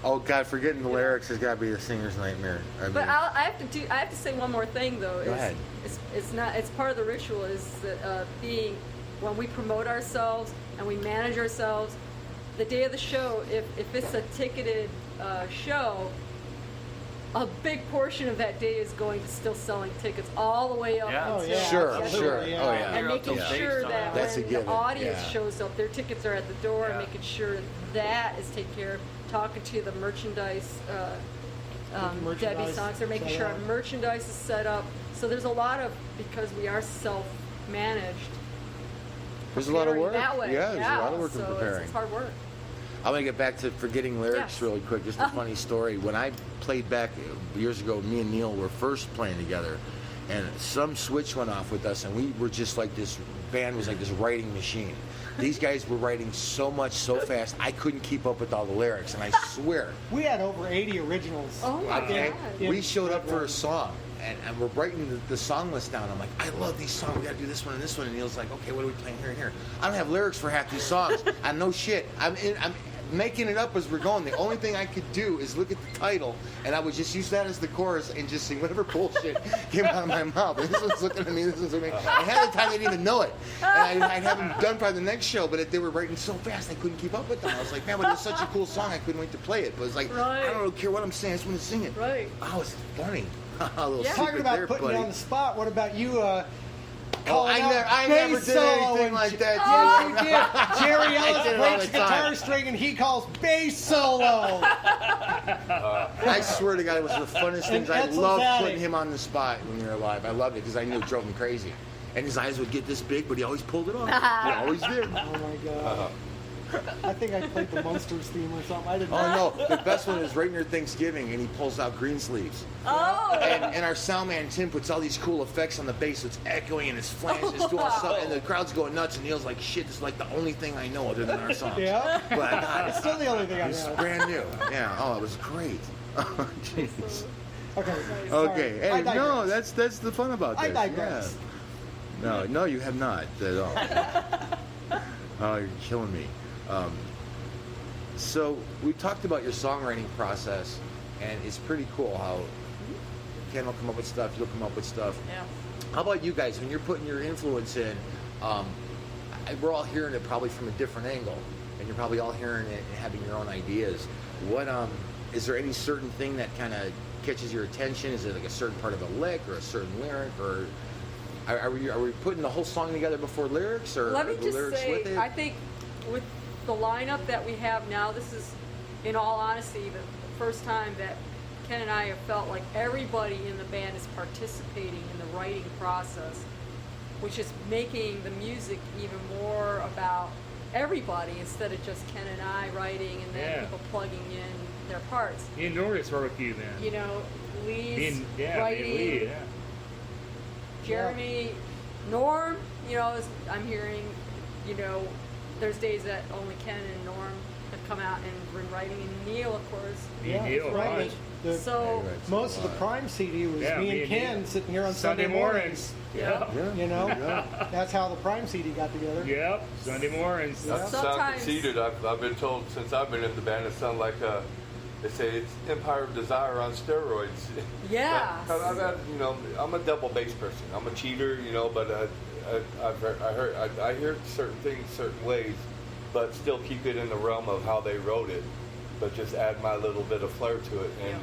[SPEAKER 1] Oh God, forgetting the lyrics has got to be the singer's nightmare.
[SPEAKER 3] But I have to say one more thing though.
[SPEAKER 1] Go ahead.
[SPEAKER 3] It's part of the ritual is that being when we promote ourselves and we manage ourselves. The day of the show, if it's a ticketed show, a big portion of that day is going to still selling tickets all the way up
[SPEAKER 6] Yeah.
[SPEAKER 3] until
[SPEAKER 1] Sure,
[SPEAKER 3] February.
[SPEAKER 1] sure.
[SPEAKER 7] Yeah.
[SPEAKER 1] Oh yeah.
[SPEAKER 3] And making
[SPEAKER 6] Yeah.
[SPEAKER 3] sure that
[SPEAKER 1] That's a
[SPEAKER 3] when
[SPEAKER 1] given,
[SPEAKER 3] the audience
[SPEAKER 1] yeah.
[SPEAKER 3] shows up, their tickets are at the door, and
[SPEAKER 6] Yeah.
[SPEAKER 3] making sure that is taken care of. Talking to the merchandise, Debbie
[SPEAKER 7] Merchandise
[SPEAKER 3] Songs, they're making
[SPEAKER 7] set
[SPEAKER 3] sure
[SPEAKER 7] up.
[SPEAKER 3] our merchandise is set up. So there's a lot of, because we are self-managed.
[SPEAKER 1] There's a lot of
[SPEAKER 3] preparing
[SPEAKER 1] work.
[SPEAKER 3] That way.
[SPEAKER 1] Yeah, there's a lot of work in
[SPEAKER 3] so
[SPEAKER 1] preparing.
[SPEAKER 3] It's hard work.
[SPEAKER 1] I'm gonna get back to forgetting lyrics
[SPEAKER 3] Yes.
[SPEAKER 1] really quick. Just a funny story. When I played back years ago, me and Neil were first playing together, and some switch went off with us, and we were just like this band was like this writing machine. These guys were writing so much so fast, I couldn't keep up with all the lyrics, and I swear.
[SPEAKER 7] We had over 80 originals.
[SPEAKER 3] Oh my
[SPEAKER 1] Okay,
[SPEAKER 3] God.
[SPEAKER 1] we showed up for a song, and we're writing the song list down. I'm like, I love these songs. We gotta do this one and this one. And Neil's like, okay, what are we playing here and here? I don't have lyrics for half these songs. I know shit. I'm making it up as we're going. The only thing I could do is look at the title, and I would just use that as the chorus and just sing whatever bullshit came out of my mouth. And this one's looking at me, this one's looking at me. And half the time they didn't even know it. And I'd have them done by the next show, but if they were writing so fast, I couldn't keep up with them. I was like, man, but it was such a cool song, I couldn't wait to play it. But it's like,
[SPEAKER 3] Right.
[SPEAKER 1] I don't care what I'm saying, I just want to sing it.
[SPEAKER 3] Right.
[SPEAKER 1] Oh, it's funny. A little
[SPEAKER 3] Yeah.
[SPEAKER 1] secret
[SPEAKER 7] Talking about
[SPEAKER 1] there,
[SPEAKER 7] putting
[SPEAKER 1] buddy.
[SPEAKER 7] you on the spot, what about you
[SPEAKER 1] Oh,
[SPEAKER 7] calling out
[SPEAKER 1] I never
[SPEAKER 7] bass
[SPEAKER 1] did
[SPEAKER 7] solo
[SPEAKER 1] anything
[SPEAKER 7] and
[SPEAKER 1] like that.
[SPEAKER 7] Yes, you
[SPEAKER 1] dude.
[SPEAKER 7] did. Jerry
[SPEAKER 1] I
[SPEAKER 7] Ellis
[SPEAKER 1] did it all
[SPEAKER 7] breaks
[SPEAKER 1] the time.
[SPEAKER 7] guitar string and he calls bass solo.
[SPEAKER 1] I swear to God, it was the funnest things. I
[SPEAKER 7] Etzel's
[SPEAKER 1] loved
[SPEAKER 7] at
[SPEAKER 1] putting
[SPEAKER 7] it.
[SPEAKER 1] him on the spot when we were alive. I loved it because I knew it drove him crazy. And his eyes would get this big, but he always pulled it off. He always did.
[SPEAKER 7] Oh my god. I think I played the Monsters theme or something. I didn't know.
[SPEAKER 1] Oh no, the best one is right near Thanksgiving, and he pulls out green sleeves.
[SPEAKER 3] Oh.
[SPEAKER 1] And our sound man Tim puts all these cool effects on the bass, so it's echoing and it's flashing, it's doing stuff, and the crowd's going nuts. And Neil's like, "Shit, this is like the only thing I know other than our songs."
[SPEAKER 7] Yeah.
[SPEAKER 1] But I got
[SPEAKER 7] It's
[SPEAKER 1] it.
[SPEAKER 7] still the only thing I
[SPEAKER 1] It's
[SPEAKER 7] know.
[SPEAKER 1] brand new. Yeah. Oh, it was great. Oh, jeez.
[SPEAKER 7] Okay.
[SPEAKER 1] Okay.
[SPEAKER 7] sorry.
[SPEAKER 1] Hey,
[SPEAKER 7] I digress.
[SPEAKER 1] no, that's the fun about this.
[SPEAKER 7] I digress.
[SPEAKER 1] Yeah. No, you have not at all. Oh, you're killing me. So we talked about your songwriting process, and it's pretty cool how Ken will come up with stuff, you'll come up with stuff.
[SPEAKER 3] Yeah.
[SPEAKER 1] How about you guys? When you're putting your influence in, we're all hearing it probably from a different angle, and you're probably all hearing it and having your own ideas. What is there any certain thing that kind of catches your attention? Is it like a certain part of a lick or a certain lyric, or are we putting the whole song together before lyrics, or
[SPEAKER 3] Let me
[SPEAKER 1] are the
[SPEAKER 3] just
[SPEAKER 1] lyrics
[SPEAKER 3] say,
[SPEAKER 1] with it?
[SPEAKER 3] I think with the lineup that we have now, this is, in all honesty, the first time that Ken and I have felt like everybody in the band is participating in the writing process, which is making the music even more about everybody instead of just Ken and I writing and then
[SPEAKER 4] Yeah.
[SPEAKER 3] people plugging in their parts.
[SPEAKER 4] Me and Norris were with you then.
[SPEAKER 3] You know, Lee's
[SPEAKER 4] Me and, yeah, me
[SPEAKER 3] writing,
[SPEAKER 4] and Lee, yeah.
[SPEAKER 3] Jeremy, Norm, I'm hearing, there's days that only Ken and Norm have come out and been writing. And Neil, of course.
[SPEAKER 7] Yeah,
[SPEAKER 4] Neil,
[SPEAKER 7] that's right.
[SPEAKER 4] right.
[SPEAKER 3] So
[SPEAKER 7] Most of the Prime CD was
[SPEAKER 4] Yeah,
[SPEAKER 7] me and Ken
[SPEAKER 4] Neil.
[SPEAKER 7] sitting here on Sunday mornings.
[SPEAKER 4] Yeah.
[SPEAKER 7] You know, that's how the Prime CD got together.
[SPEAKER 4] Yep. Sunday mornings.
[SPEAKER 7] Yeah.
[SPEAKER 5] Not to sound
[SPEAKER 3] Sometimes-
[SPEAKER 5] conceited. I've been told since I've been in the band, it sounds like they say it's Empire of Desire on steroids.
[SPEAKER 3] Yeah.
[SPEAKER 5] I've had, you know, I'm a double bass person. I'm a cheater, you know, but I hear certain things certain ways, but still keep it in the realm of how they wrote it, but just add my little bit of flair to it. And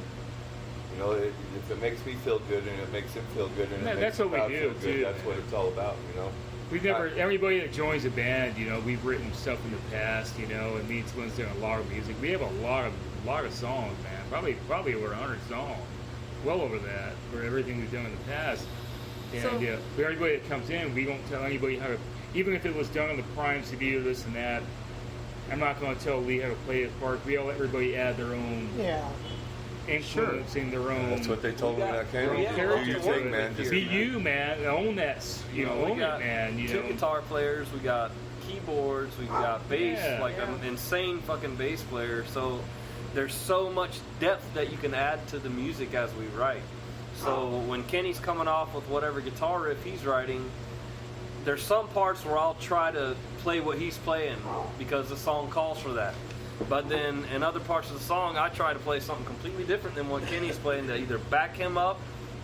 [SPEAKER 5] you know, if it makes me feel good and it makes him feel good and
[SPEAKER 4] Man,
[SPEAKER 5] it makes
[SPEAKER 4] that's what
[SPEAKER 5] the crowd
[SPEAKER 4] we
[SPEAKER 5] feel
[SPEAKER 4] do,
[SPEAKER 5] good,
[SPEAKER 4] too,
[SPEAKER 5] that's
[SPEAKER 4] man.
[SPEAKER 5] what it's all about, you know.
[SPEAKER 4] We've never, everybody that joins a band, you know, we've written stuff in the past, you know, and Need's Lynn's done a lot of music. We have a lot of songs, man. Probably over 100 songs. Well over that for everything we've done in the past. And
[SPEAKER 3] So-
[SPEAKER 4] for everybody that comes in, we don't tell anybody how to, even if it was done on the Prime CD or this and that, I'm not going to tell Lee how to play his part. We all let everybody add their own
[SPEAKER 7] Yeah.
[SPEAKER 4] influence in their own.
[SPEAKER 5] That's what they told me when I came.
[SPEAKER 4] Yeah.
[SPEAKER 5] Do your thing, man. Just
[SPEAKER 4] Be you, man. Own that. You know,
[SPEAKER 6] we
[SPEAKER 4] own
[SPEAKER 6] got
[SPEAKER 4] it, man. You
[SPEAKER 6] two
[SPEAKER 4] know.
[SPEAKER 6] guitar players, we got keyboards, we got bass,
[SPEAKER 4] Yeah.
[SPEAKER 6] like an insane fucking bass player. So there's so much depth that you can add to the music as we write. So when Kenny's coming off with whatever guitar riff he's writing, there's some parts where I'll try to play what he's playing because the song calls for that. But then in other parts of the song, I try to play something completely different than what Kenny's playing to either back him up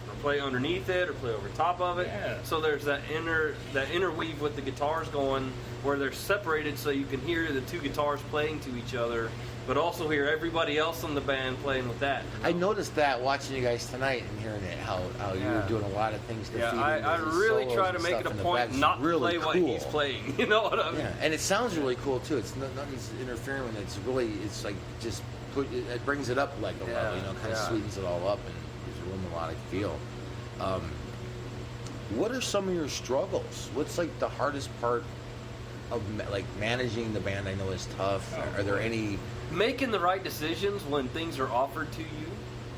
[SPEAKER 6] or play underneath it or play over top of it.
[SPEAKER 4] Yeah.
[SPEAKER 6] So there's that interweave with the guitars going where they're separated so you can hear the two guitars playing to each other, but also hear everybody else in the band playing with that.
[SPEAKER 1] I noticed that watching you guys tonight and hearing it, how you were
[SPEAKER 6] Yeah.
[SPEAKER 1] doing a lot of things to
[SPEAKER 6] Yeah,
[SPEAKER 1] feed
[SPEAKER 6] I
[SPEAKER 1] into the
[SPEAKER 6] really
[SPEAKER 1] solos
[SPEAKER 6] try to
[SPEAKER 1] and
[SPEAKER 6] make
[SPEAKER 1] stuff
[SPEAKER 6] it a
[SPEAKER 1] in the
[SPEAKER 6] point
[SPEAKER 1] back. It's
[SPEAKER 6] not to
[SPEAKER 1] really
[SPEAKER 6] play what
[SPEAKER 1] cool.
[SPEAKER 6] he's playing. You know what I mean?
[SPEAKER 1] Yeah, and it sounds really cool too. It's nothing's interfering with it. It's like just it brings it up like a
[SPEAKER 6] Yeah,
[SPEAKER 1] level, you know, kind of
[SPEAKER 6] yeah.
[SPEAKER 1] sweetens it all up and gives the room a lot of feel. What are some of your struggles? What's like the hardest part of like managing the band? I know is tough. Are there any?
[SPEAKER 6] Making the right decisions when things are offered to you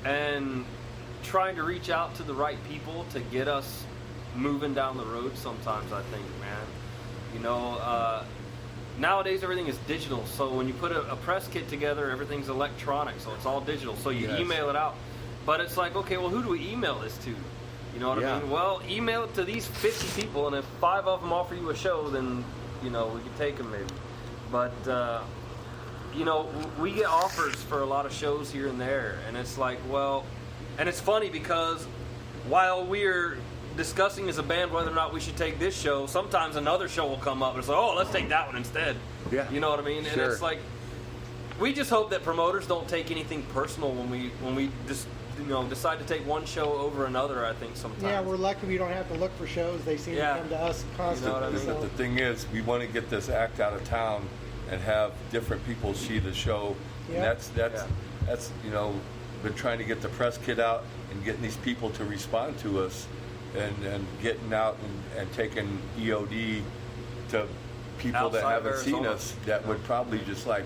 [SPEAKER 6] and trying to reach out to the right people to get us moving down the road sometimes, I think, man. You know, nowadays everything is digital, so when you put a press kit together, everything's electronic, so it's all digital, so you
[SPEAKER 1] Yes.
[SPEAKER 6] email it out. But it's like, okay, well, who do we email this to? You know what
[SPEAKER 1] Yeah.
[SPEAKER 6] I mean? Well, email it to these 50 people, and if 5 of them offer you a show, then, you know, we could take them maybe. But, you know, we get offers for a lot of shows here and there, and it's like, well, and it's funny because while we're discussing as a band whether or not we should take this show, sometimes another show will come up and it's like, oh, let's take that one instead.
[SPEAKER 1] Yeah.
[SPEAKER 6] You know what I mean?
[SPEAKER 1] Sure.
[SPEAKER 6] And it's like, we just hope that promoters don't take anything personal when we just, you know, decide to take one show over another, I think sometimes.
[SPEAKER 7] Yeah, we're lucky we don't have to look for shows. They seem
[SPEAKER 6] Yeah.
[SPEAKER 7] to come to us constantly.
[SPEAKER 6] You know what I mean?
[SPEAKER 5] But the thing is, we want to get this act out of town and have different people see the show.
[SPEAKER 7] Yeah.
[SPEAKER 5] And that's you know, been trying to get the press kit out and getting these people to respond to us, and getting out and taking EOD to people that
[SPEAKER 6] Outside of
[SPEAKER 5] haven't seen
[SPEAKER 6] Arizona.
[SPEAKER 5] us that would probably just like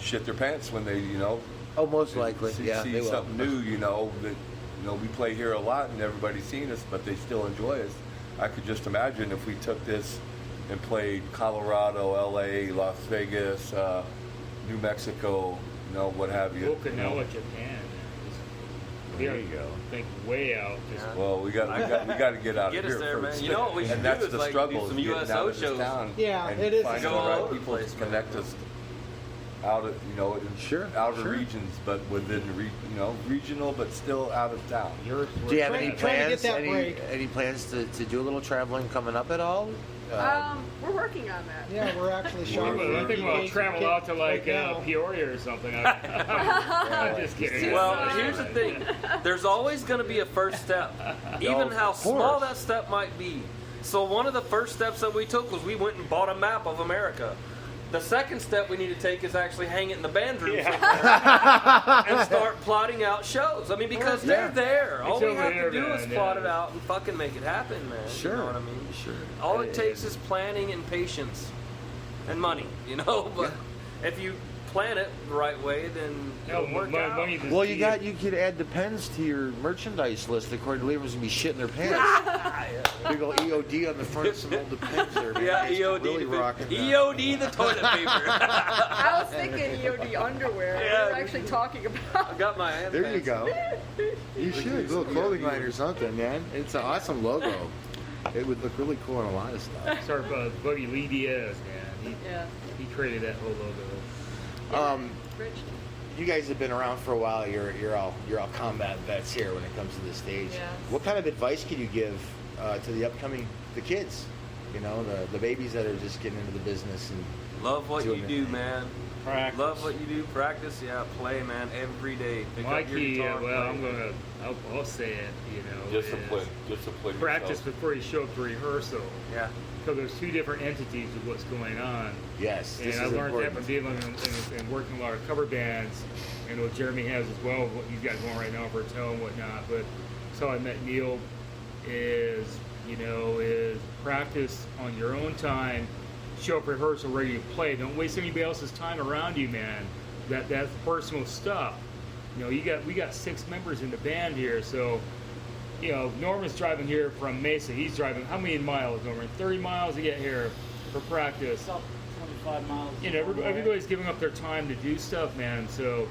[SPEAKER 5] shit their pants when they, you know,
[SPEAKER 1] Oh, most likely,
[SPEAKER 5] see,
[SPEAKER 1] yeah,
[SPEAKER 5] see
[SPEAKER 1] they will.
[SPEAKER 5] something new, you know, that, you know, we play here a lot and everybody's seen us, but they still enjoy us. I could just imagine if we took this and played Colorado, LA, Las Vegas, New Mexico, you know, what have you.
[SPEAKER 4] Okinawa, Japan.
[SPEAKER 5] There you go.
[SPEAKER 4] Think way out. Just,
[SPEAKER 6] Yeah.
[SPEAKER 5] Well, we got to get out
[SPEAKER 6] Get
[SPEAKER 5] of
[SPEAKER 6] us
[SPEAKER 5] here
[SPEAKER 6] there,
[SPEAKER 5] first.
[SPEAKER 6] man. You know what we should
[SPEAKER 5] and
[SPEAKER 6] do
[SPEAKER 5] that's
[SPEAKER 6] is,
[SPEAKER 5] the
[SPEAKER 6] like,
[SPEAKER 5] struggle,
[SPEAKER 6] do
[SPEAKER 5] is
[SPEAKER 6] some
[SPEAKER 5] getting
[SPEAKER 6] USO
[SPEAKER 5] out of this
[SPEAKER 6] shows.
[SPEAKER 5] town
[SPEAKER 7] Yeah,
[SPEAKER 5] and
[SPEAKER 7] it is.
[SPEAKER 5] finding
[SPEAKER 6] Go
[SPEAKER 5] the
[SPEAKER 6] all
[SPEAKER 5] right
[SPEAKER 6] over the
[SPEAKER 5] people
[SPEAKER 6] place,
[SPEAKER 5] to
[SPEAKER 6] man.
[SPEAKER 5] connect us out of, you know, in
[SPEAKER 1] Sure,
[SPEAKER 5] outer
[SPEAKER 1] sure.
[SPEAKER 5] regions, but within you know, regional, but still out of town.
[SPEAKER 1] Do you have any
[SPEAKER 7] Trying to
[SPEAKER 1] plans?
[SPEAKER 7] get that break.
[SPEAKER 1] Any plans to do a little traveling coming up at all?
[SPEAKER 3] We're working on that.
[SPEAKER 7] Yeah, we're actually shopping.
[SPEAKER 4] I think we'll travel out to like
[SPEAKER 7] now.
[SPEAKER 4] Peoria or something. I'm just kidding.
[SPEAKER 6] Well, here's the thing. There's always going to be a first step, even how small that step might be. So one of the first steps that we took was we went and bought a map of America. The second step we need to take is actually hang it in the band room somewhere and start plotting out shows. I mean, because they're there. All we
[SPEAKER 4] over
[SPEAKER 6] have
[SPEAKER 4] there,
[SPEAKER 6] to do is
[SPEAKER 4] man,
[SPEAKER 6] plot
[SPEAKER 4] yeah.
[SPEAKER 6] it out and fucking make it happen, man.
[SPEAKER 1] Sure.
[SPEAKER 6] You know what I mean?
[SPEAKER 1] Sure.
[SPEAKER 6] All it takes is planning and patience and money, you know? But if plan it the right way, then it'll work out.
[SPEAKER 1] Well, you could add Depends to your merchandise list. According to Lieber's gonna be shitting their pants. Big old EOD on the front of some old Depends there. Man.
[SPEAKER 6] Yeah,
[SPEAKER 1] It's
[SPEAKER 6] EOD.
[SPEAKER 1] really rocking that.
[SPEAKER 6] EOD the toilet paper.
[SPEAKER 3] I was thinking EOD underwear.
[SPEAKER 6] Yeah.
[SPEAKER 3] We were actually talking about.
[SPEAKER 6] I got my hand.
[SPEAKER 1] There you go. You should. A little clothing line or something, man. It's an awesome logo. It would look really cool on a lot of stuff.
[SPEAKER 4] Start buddy Lee Diaz, man.
[SPEAKER 3] Yeah.
[SPEAKER 4] He created that whole logo.
[SPEAKER 3] Rich.
[SPEAKER 1] You guys have been around for a while. You're all combat vets here when it comes to the stage.
[SPEAKER 3] Yes.
[SPEAKER 1] What kind of advice can you give to the kids? You know, the babies that are just getting into the business and
[SPEAKER 6] Love what you
[SPEAKER 1] doing
[SPEAKER 6] do,
[SPEAKER 1] it.
[SPEAKER 6] man.
[SPEAKER 2] Practice.
[SPEAKER 6] Love what you do. Practice, yeah. Play, man. Every day. Pick
[SPEAKER 4] My
[SPEAKER 6] up your
[SPEAKER 4] key,
[SPEAKER 6] guitar, play.
[SPEAKER 4] I'll say it, you know.
[SPEAKER 5] Discipline.
[SPEAKER 4] is
[SPEAKER 5] Discipline.
[SPEAKER 4] Practice
[SPEAKER 5] yourself.
[SPEAKER 4] before you show up to rehearsal.
[SPEAKER 6] Yeah.
[SPEAKER 4] Because there's two different entities of what's going on.
[SPEAKER 1] yes,
[SPEAKER 4] And
[SPEAKER 1] this
[SPEAKER 4] I
[SPEAKER 1] is
[SPEAKER 4] learned
[SPEAKER 1] important.
[SPEAKER 4] that from dealing and working a lot of cover bands, and what Jeremy has as well, what he's got going right now for Toe and whatnot. But so I met Neil is practice on your own time, show up rehearsal ready to play. Don't waste anybody else's time around you, man. That's personal stuff. You know, we got 6 members in the band here, so you know, Norman's driving here from Mesa. He's driving how many miles, Norman? 30 miles to get here for practice.
[SPEAKER 2] About 25 miles.
[SPEAKER 4] You know, everybody's giving up their time to do stuff, man. So,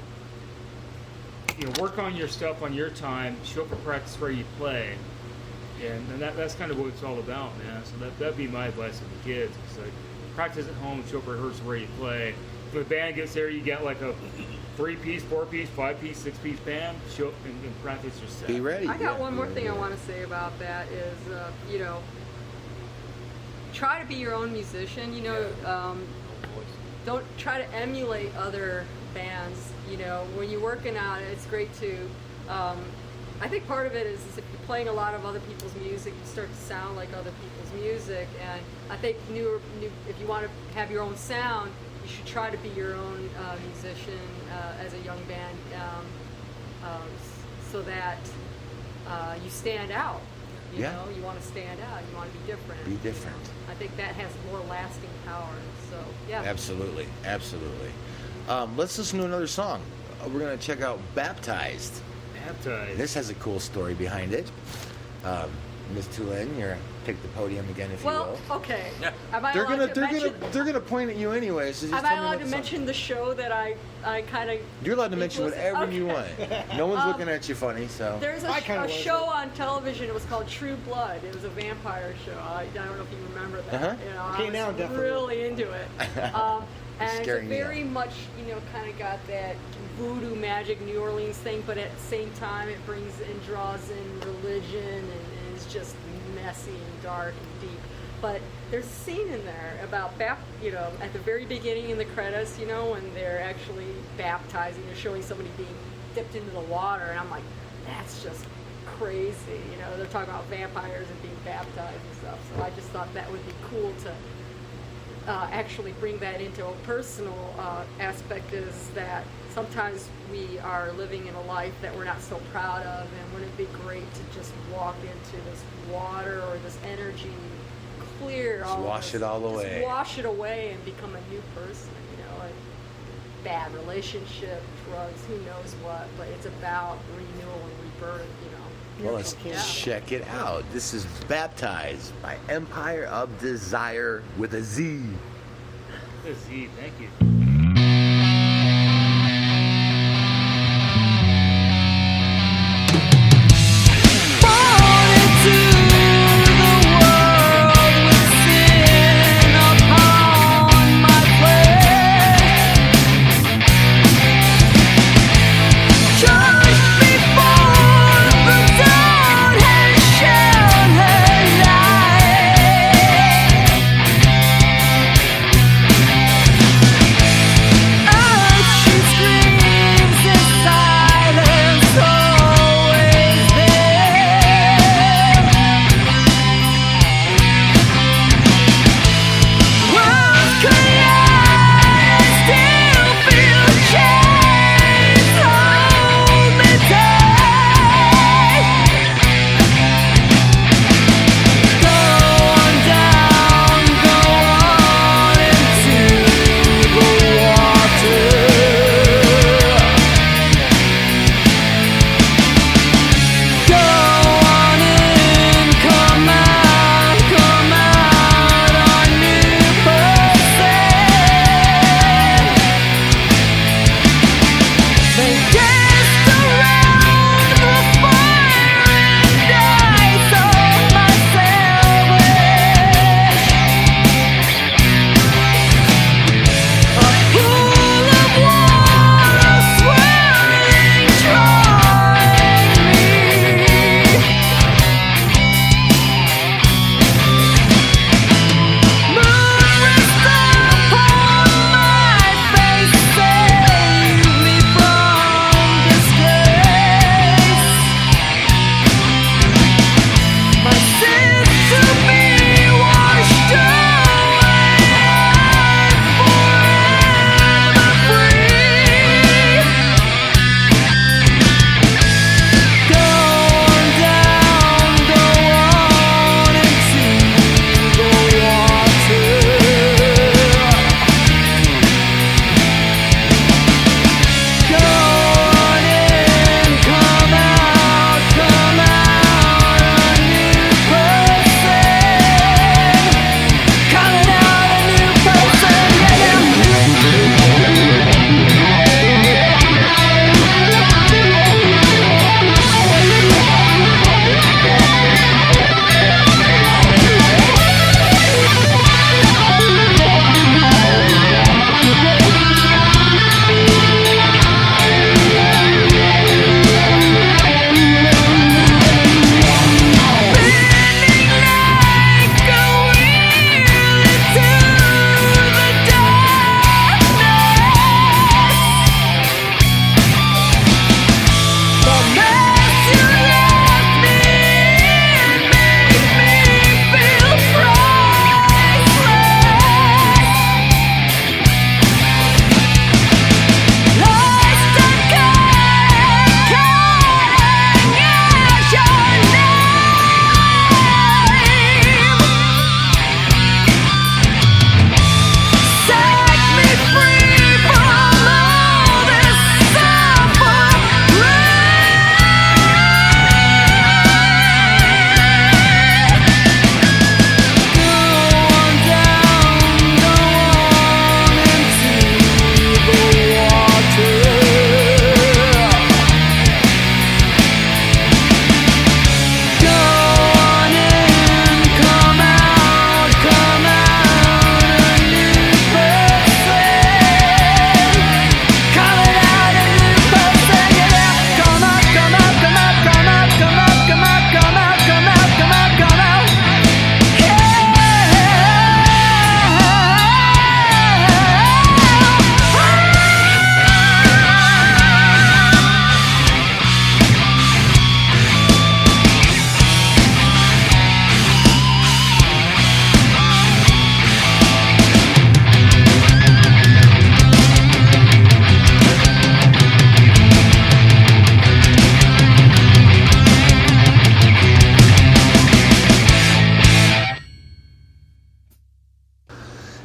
[SPEAKER 4] you know, work on your stuff on your time. Show up for practice where you play, and that's kind of what it's all about, man. So that'd be my advice to the kids. It's like practice at home, show up for rehearsal where you play. When the band gets there, you get like a 3-piece, 4-piece, 5-piece, 6-piece band. Show up and practice your set.
[SPEAKER 1] Be ready.
[SPEAKER 3] I got one more thing I want to say about that is, you know, try to be your own musician. You know, don't try to emulate other bands. You know, when you're working out, it's great to. I think part of it is if you're playing a lot of other people's music, you start to sound like other people's music. And I think if you want to have your own sound, you should try to be your own musician as a young band, so that you stand out. You know, you want to stand out. You want to be different.
[SPEAKER 1] Be different.
[SPEAKER 3] You know? I think that has more lasting power. So yeah.
[SPEAKER 1] Absolutely. Let's listen to another song. We're gonna check out "Baptized."
[SPEAKER 4] Baptized.
[SPEAKER 1] This has a cool story behind it. Miss Tulin, you're take the podium again, if you
[SPEAKER 3] Well,
[SPEAKER 1] will.
[SPEAKER 3] okay. Am I
[SPEAKER 1] They're
[SPEAKER 3] allowed to mention?
[SPEAKER 1] gonna point at you anyway. So just
[SPEAKER 3] Am
[SPEAKER 1] tell
[SPEAKER 3] I
[SPEAKER 1] me
[SPEAKER 3] allowed
[SPEAKER 1] what
[SPEAKER 3] to
[SPEAKER 1] song.
[SPEAKER 3] mention the show that I kind of?
[SPEAKER 1] You're allowed to mention whatever you want. No one's
[SPEAKER 3] Um,
[SPEAKER 1] looking at you funny, so.
[SPEAKER 3] There's
[SPEAKER 7] I kinda
[SPEAKER 3] a
[SPEAKER 7] was.
[SPEAKER 3] show on television. It was called True Blood. It was a vampire show. I don't know if you remember that.
[SPEAKER 1] Uh-huh.
[SPEAKER 3] You know,
[SPEAKER 7] Okay,
[SPEAKER 3] I
[SPEAKER 7] now
[SPEAKER 3] was
[SPEAKER 7] definitely.
[SPEAKER 3] really into it. And it's
[SPEAKER 1] Scaring me
[SPEAKER 3] very much, you know, kind of got that voodoo magic New Orleans thing, but at the same time, it brings and draws in religion, and is just messy and dark and deep. But there's a scene in there about you know, at the very beginning in the credits, you know, when they're actually baptizing, they're showing somebody being dipped into the water, and I'm like, that's just crazy. You know, they're talking about vampires and being baptized and stuff. So I just thought that would be cool to actually bring that into a personal aspect, is that sometimes we are living in a life that we're not so proud of, and wouldn't it be great to just walk into this water or this energy, clear
[SPEAKER 1] Just
[SPEAKER 3] all of
[SPEAKER 1] wash
[SPEAKER 3] this-
[SPEAKER 1] it all away.
[SPEAKER 3] Just wash it away and become a new person, you know, and bad relationship, drugs, who knows what, but it's about renewal and rebirth, you know.
[SPEAKER 1] Well, let's
[SPEAKER 3] Yeah.
[SPEAKER 1] check it out. This is "Baptized" by Empire of Desire with a Z.
[SPEAKER 4] The Z, thank you.
[SPEAKER 9] Baptized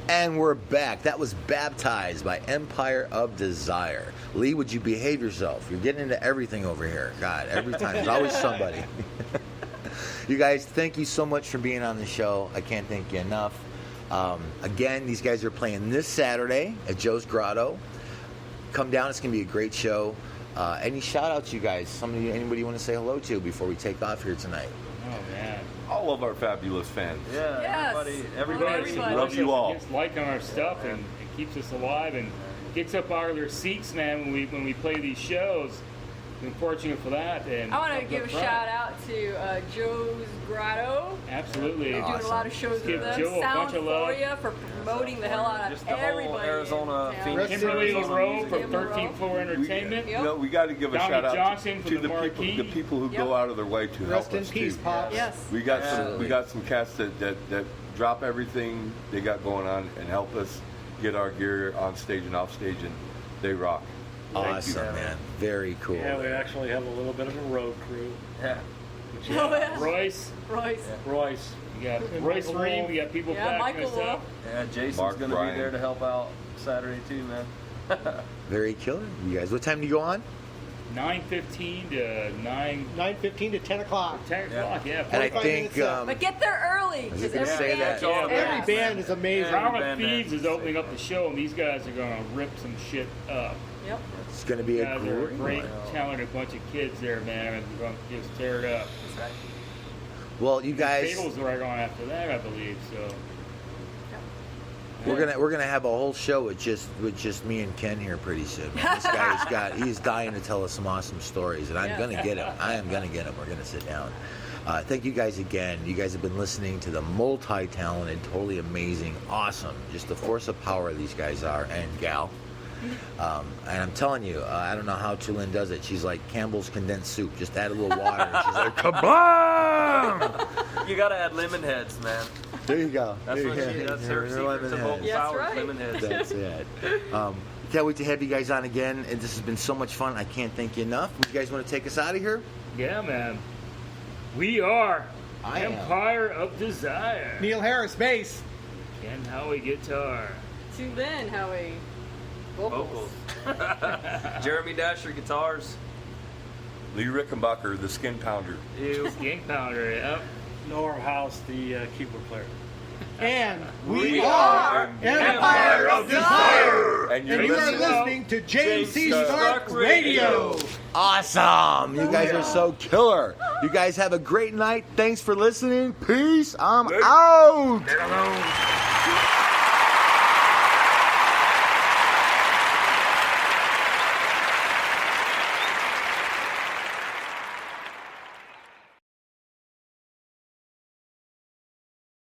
[SPEAKER 1] And we're back. That was Baptized by Empire of Desire. Lee, would you behave yourself? You're getting into everything over here. God, every time. There's always somebody. You guys, thank you so much for being on the show. I can't thank you enough. Again, these guys are playing this Saturday at Joe's Grotto. Come down. It's going to be a great show. Any shout-outs, you guys? Anybody you want to say hello to before we take off here tonight?
[SPEAKER 4] Oh, man.
[SPEAKER 5] All of our fabulous fans.
[SPEAKER 6] Yeah,
[SPEAKER 3] Yes.
[SPEAKER 6] everybody.
[SPEAKER 5] Love you all.
[SPEAKER 4] Gets liking our stuff and it keeps us alive and gets up out of their seats, man, when we play these shows. Been fortunate for that. And
[SPEAKER 3] I want to
[SPEAKER 4] up
[SPEAKER 3] give a
[SPEAKER 4] front.
[SPEAKER 3] shout out to Joe's Grotto.
[SPEAKER 4] Absolutely.
[SPEAKER 3] They're doing a lot of shows with
[SPEAKER 4] Give
[SPEAKER 3] them.
[SPEAKER 4] Joe a
[SPEAKER 3] Sound
[SPEAKER 4] bunch of love.
[SPEAKER 3] for you for promoting the hell out
[SPEAKER 6] Just
[SPEAKER 3] of
[SPEAKER 6] the whole
[SPEAKER 3] everybody.
[SPEAKER 6] Arizona
[SPEAKER 3] in town.
[SPEAKER 6] Phoenix.
[SPEAKER 4] Kimberly LaRoe from
[SPEAKER 3] Kim
[SPEAKER 4] 13th
[SPEAKER 3] LaRoe.
[SPEAKER 4] Floor Entertainment.
[SPEAKER 3] Yep.
[SPEAKER 5] We got to give a
[SPEAKER 4] Donnie
[SPEAKER 5] shout out
[SPEAKER 4] Johnson
[SPEAKER 5] to
[SPEAKER 4] from the
[SPEAKER 5] the
[SPEAKER 4] Marquee.
[SPEAKER 5] people who
[SPEAKER 3] Yep.
[SPEAKER 5] go out of their way to
[SPEAKER 7] Rest
[SPEAKER 5] help
[SPEAKER 7] in
[SPEAKER 5] us
[SPEAKER 7] peace,
[SPEAKER 5] too.
[SPEAKER 7] Pops.
[SPEAKER 3] Yes.
[SPEAKER 5] We got
[SPEAKER 6] Absolutely.
[SPEAKER 5] some cats that drop everything they got going on and help us get our gear on stage and off stage, and they rock. Thank you.
[SPEAKER 1] Awesome, man. Very cool.
[SPEAKER 2] Yeah, we actually have a little bit of a road crew.
[SPEAKER 6] Yeah.
[SPEAKER 3] Oh, yeah.
[SPEAKER 4] Royce.
[SPEAKER 3] Royce.
[SPEAKER 2] Royce.
[SPEAKER 4] We got
[SPEAKER 2] And
[SPEAKER 4] Royce
[SPEAKER 2] Michael
[SPEAKER 4] Reed.
[SPEAKER 2] Wall.
[SPEAKER 4] We got people
[SPEAKER 3] Yeah,
[SPEAKER 4] backing
[SPEAKER 3] Michael
[SPEAKER 4] us
[SPEAKER 3] Wall.
[SPEAKER 4] up.
[SPEAKER 6] Yeah, Jason's
[SPEAKER 5] Mark
[SPEAKER 6] going to be
[SPEAKER 5] Bryan.
[SPEAKER 6] there to help out Saturday too, man.
[SPEAKER 1] Very killer. You guys, what time do you go on?
[SPEAKER 4] 9:15 to
[SPEAKER 7] 9:15 to 10 o'clock.
[SPEAKER 4] 10 o'clock. Yeah.
[SPEAKER 1] And I
[SPEAKER 7] 45
[SPEAKER 1] think
[SPEAKER 7] minutes
[SPEAKER 3] But get there early.
[SPEAKER 1] I was
[SPEAKER 3] 'cause
[SPEAKER 1] gonna
[SPEAKER 3] every
[SPEAKER 1] say
[SPEAKER 3] band-
[SPEAKER 1] that.
[SPEAKER 6] Yeah.
[SPEAKER 7] Every band is amazing.
[SPEAKER 4] Drama
[SPEAKER 6] band there.
[SPEAKER 4] Thieves is opening up the show, and these guys are going to rip some shit up.
[SPEAKER 3] Yep.
[SPEAKER 1] it's going to be a
[SPEAKER 4] Yeah, they're a
[SPEAKER 1] great.
[SPEAKER 4] great, talented bunch of kids there, man, and they're going to just tear it up.
[SPEAKER 3] That's right.
[SPEAKER 1] Well, you guys,
[SPEAKER 4] Bagels are right on after that, I believe. So
[SPEAKER 1] we're gonna have a whole show with just me and Ken here pretty soon. Man. This he's dying to tell us some awesome stories, and I'm
[SPEAKER 3] Yeah.
[SPEAKER 1] gonna get him. I am gonna get him. We're gonna sit down. Thank you guys again. You guys have been listening to the multi-talented, totally amazing, awesome, just the force of power these guys are, and gal. And I'm telling you, I don't know how Tulin does it. She's like Campbell's condensed soup. Just add a little water. And she's like, kabam!
[SPEAKER 6] You got to add lemon heads, man.
[SPEAKER 1] There you go.
[SPEAKER 6] That's
[SPEAKER 1] There
[SPEAKER 6] what
[SPEAKER 1] you
[SPEAKER 6] she.
[SPEAKER 1] go.
[SPEAKER 6] That's her
[SPEAKER 1] Your
[SPEAKER 6] secret
[SPEAKER 1] lemon
[SPEAKER 6] to
[SPEAKER 1] head.
[SPEAKER 6] vocal
[SPEAKER 3] That's
[SPEAKER 6] power.
[SPEAKER 3] right.
[SPEAKER 6] Lemon heads.
[SPEAKER 1] That's it. Can't wait to have you guys on again. And this has been so much fun. I can't thank you enough. You guys want to take us out of here?
[SPEAKER 4] yeah, man, we are
[SPEAKER 1] I am.
[SPEAKER 4] Empire of Desire.
[SPEAKER 7] Neil Harris, bass.
[SPEAKER 4] Ken Howie guitar.
[SPEAKER 3] Tune in, Howie. Vocals.
[SPEAKER 6] Vocals. Jeremy Dasher guitars.
[SPEAKER 5] Lee Rickenbacker, the skin pounder.
[SPEAKER 6] Ew.
[SPEAKER 4] Skink Powder. Yep.
[SPEAKER 2] Noah House, the keyboard player.
[SPEAKER 7] And
[SPEAKER 6] We
[SPEAKER 7] are Empire of Desire.
[SPEAKER 5] And you're
[SPEAKER 7] And you are
[SPEAKER 5] listening
[SPEAKER 7] listening to James C.
[SPEAKER 5] Starke
[SPEAKER 7] Starke Radio.
[SPEAKER 1] Awesome. You guys are so killer. You guys have a great night. Thanks for listening. Peace. I'm out.
[SPEAKER 4] Get alone.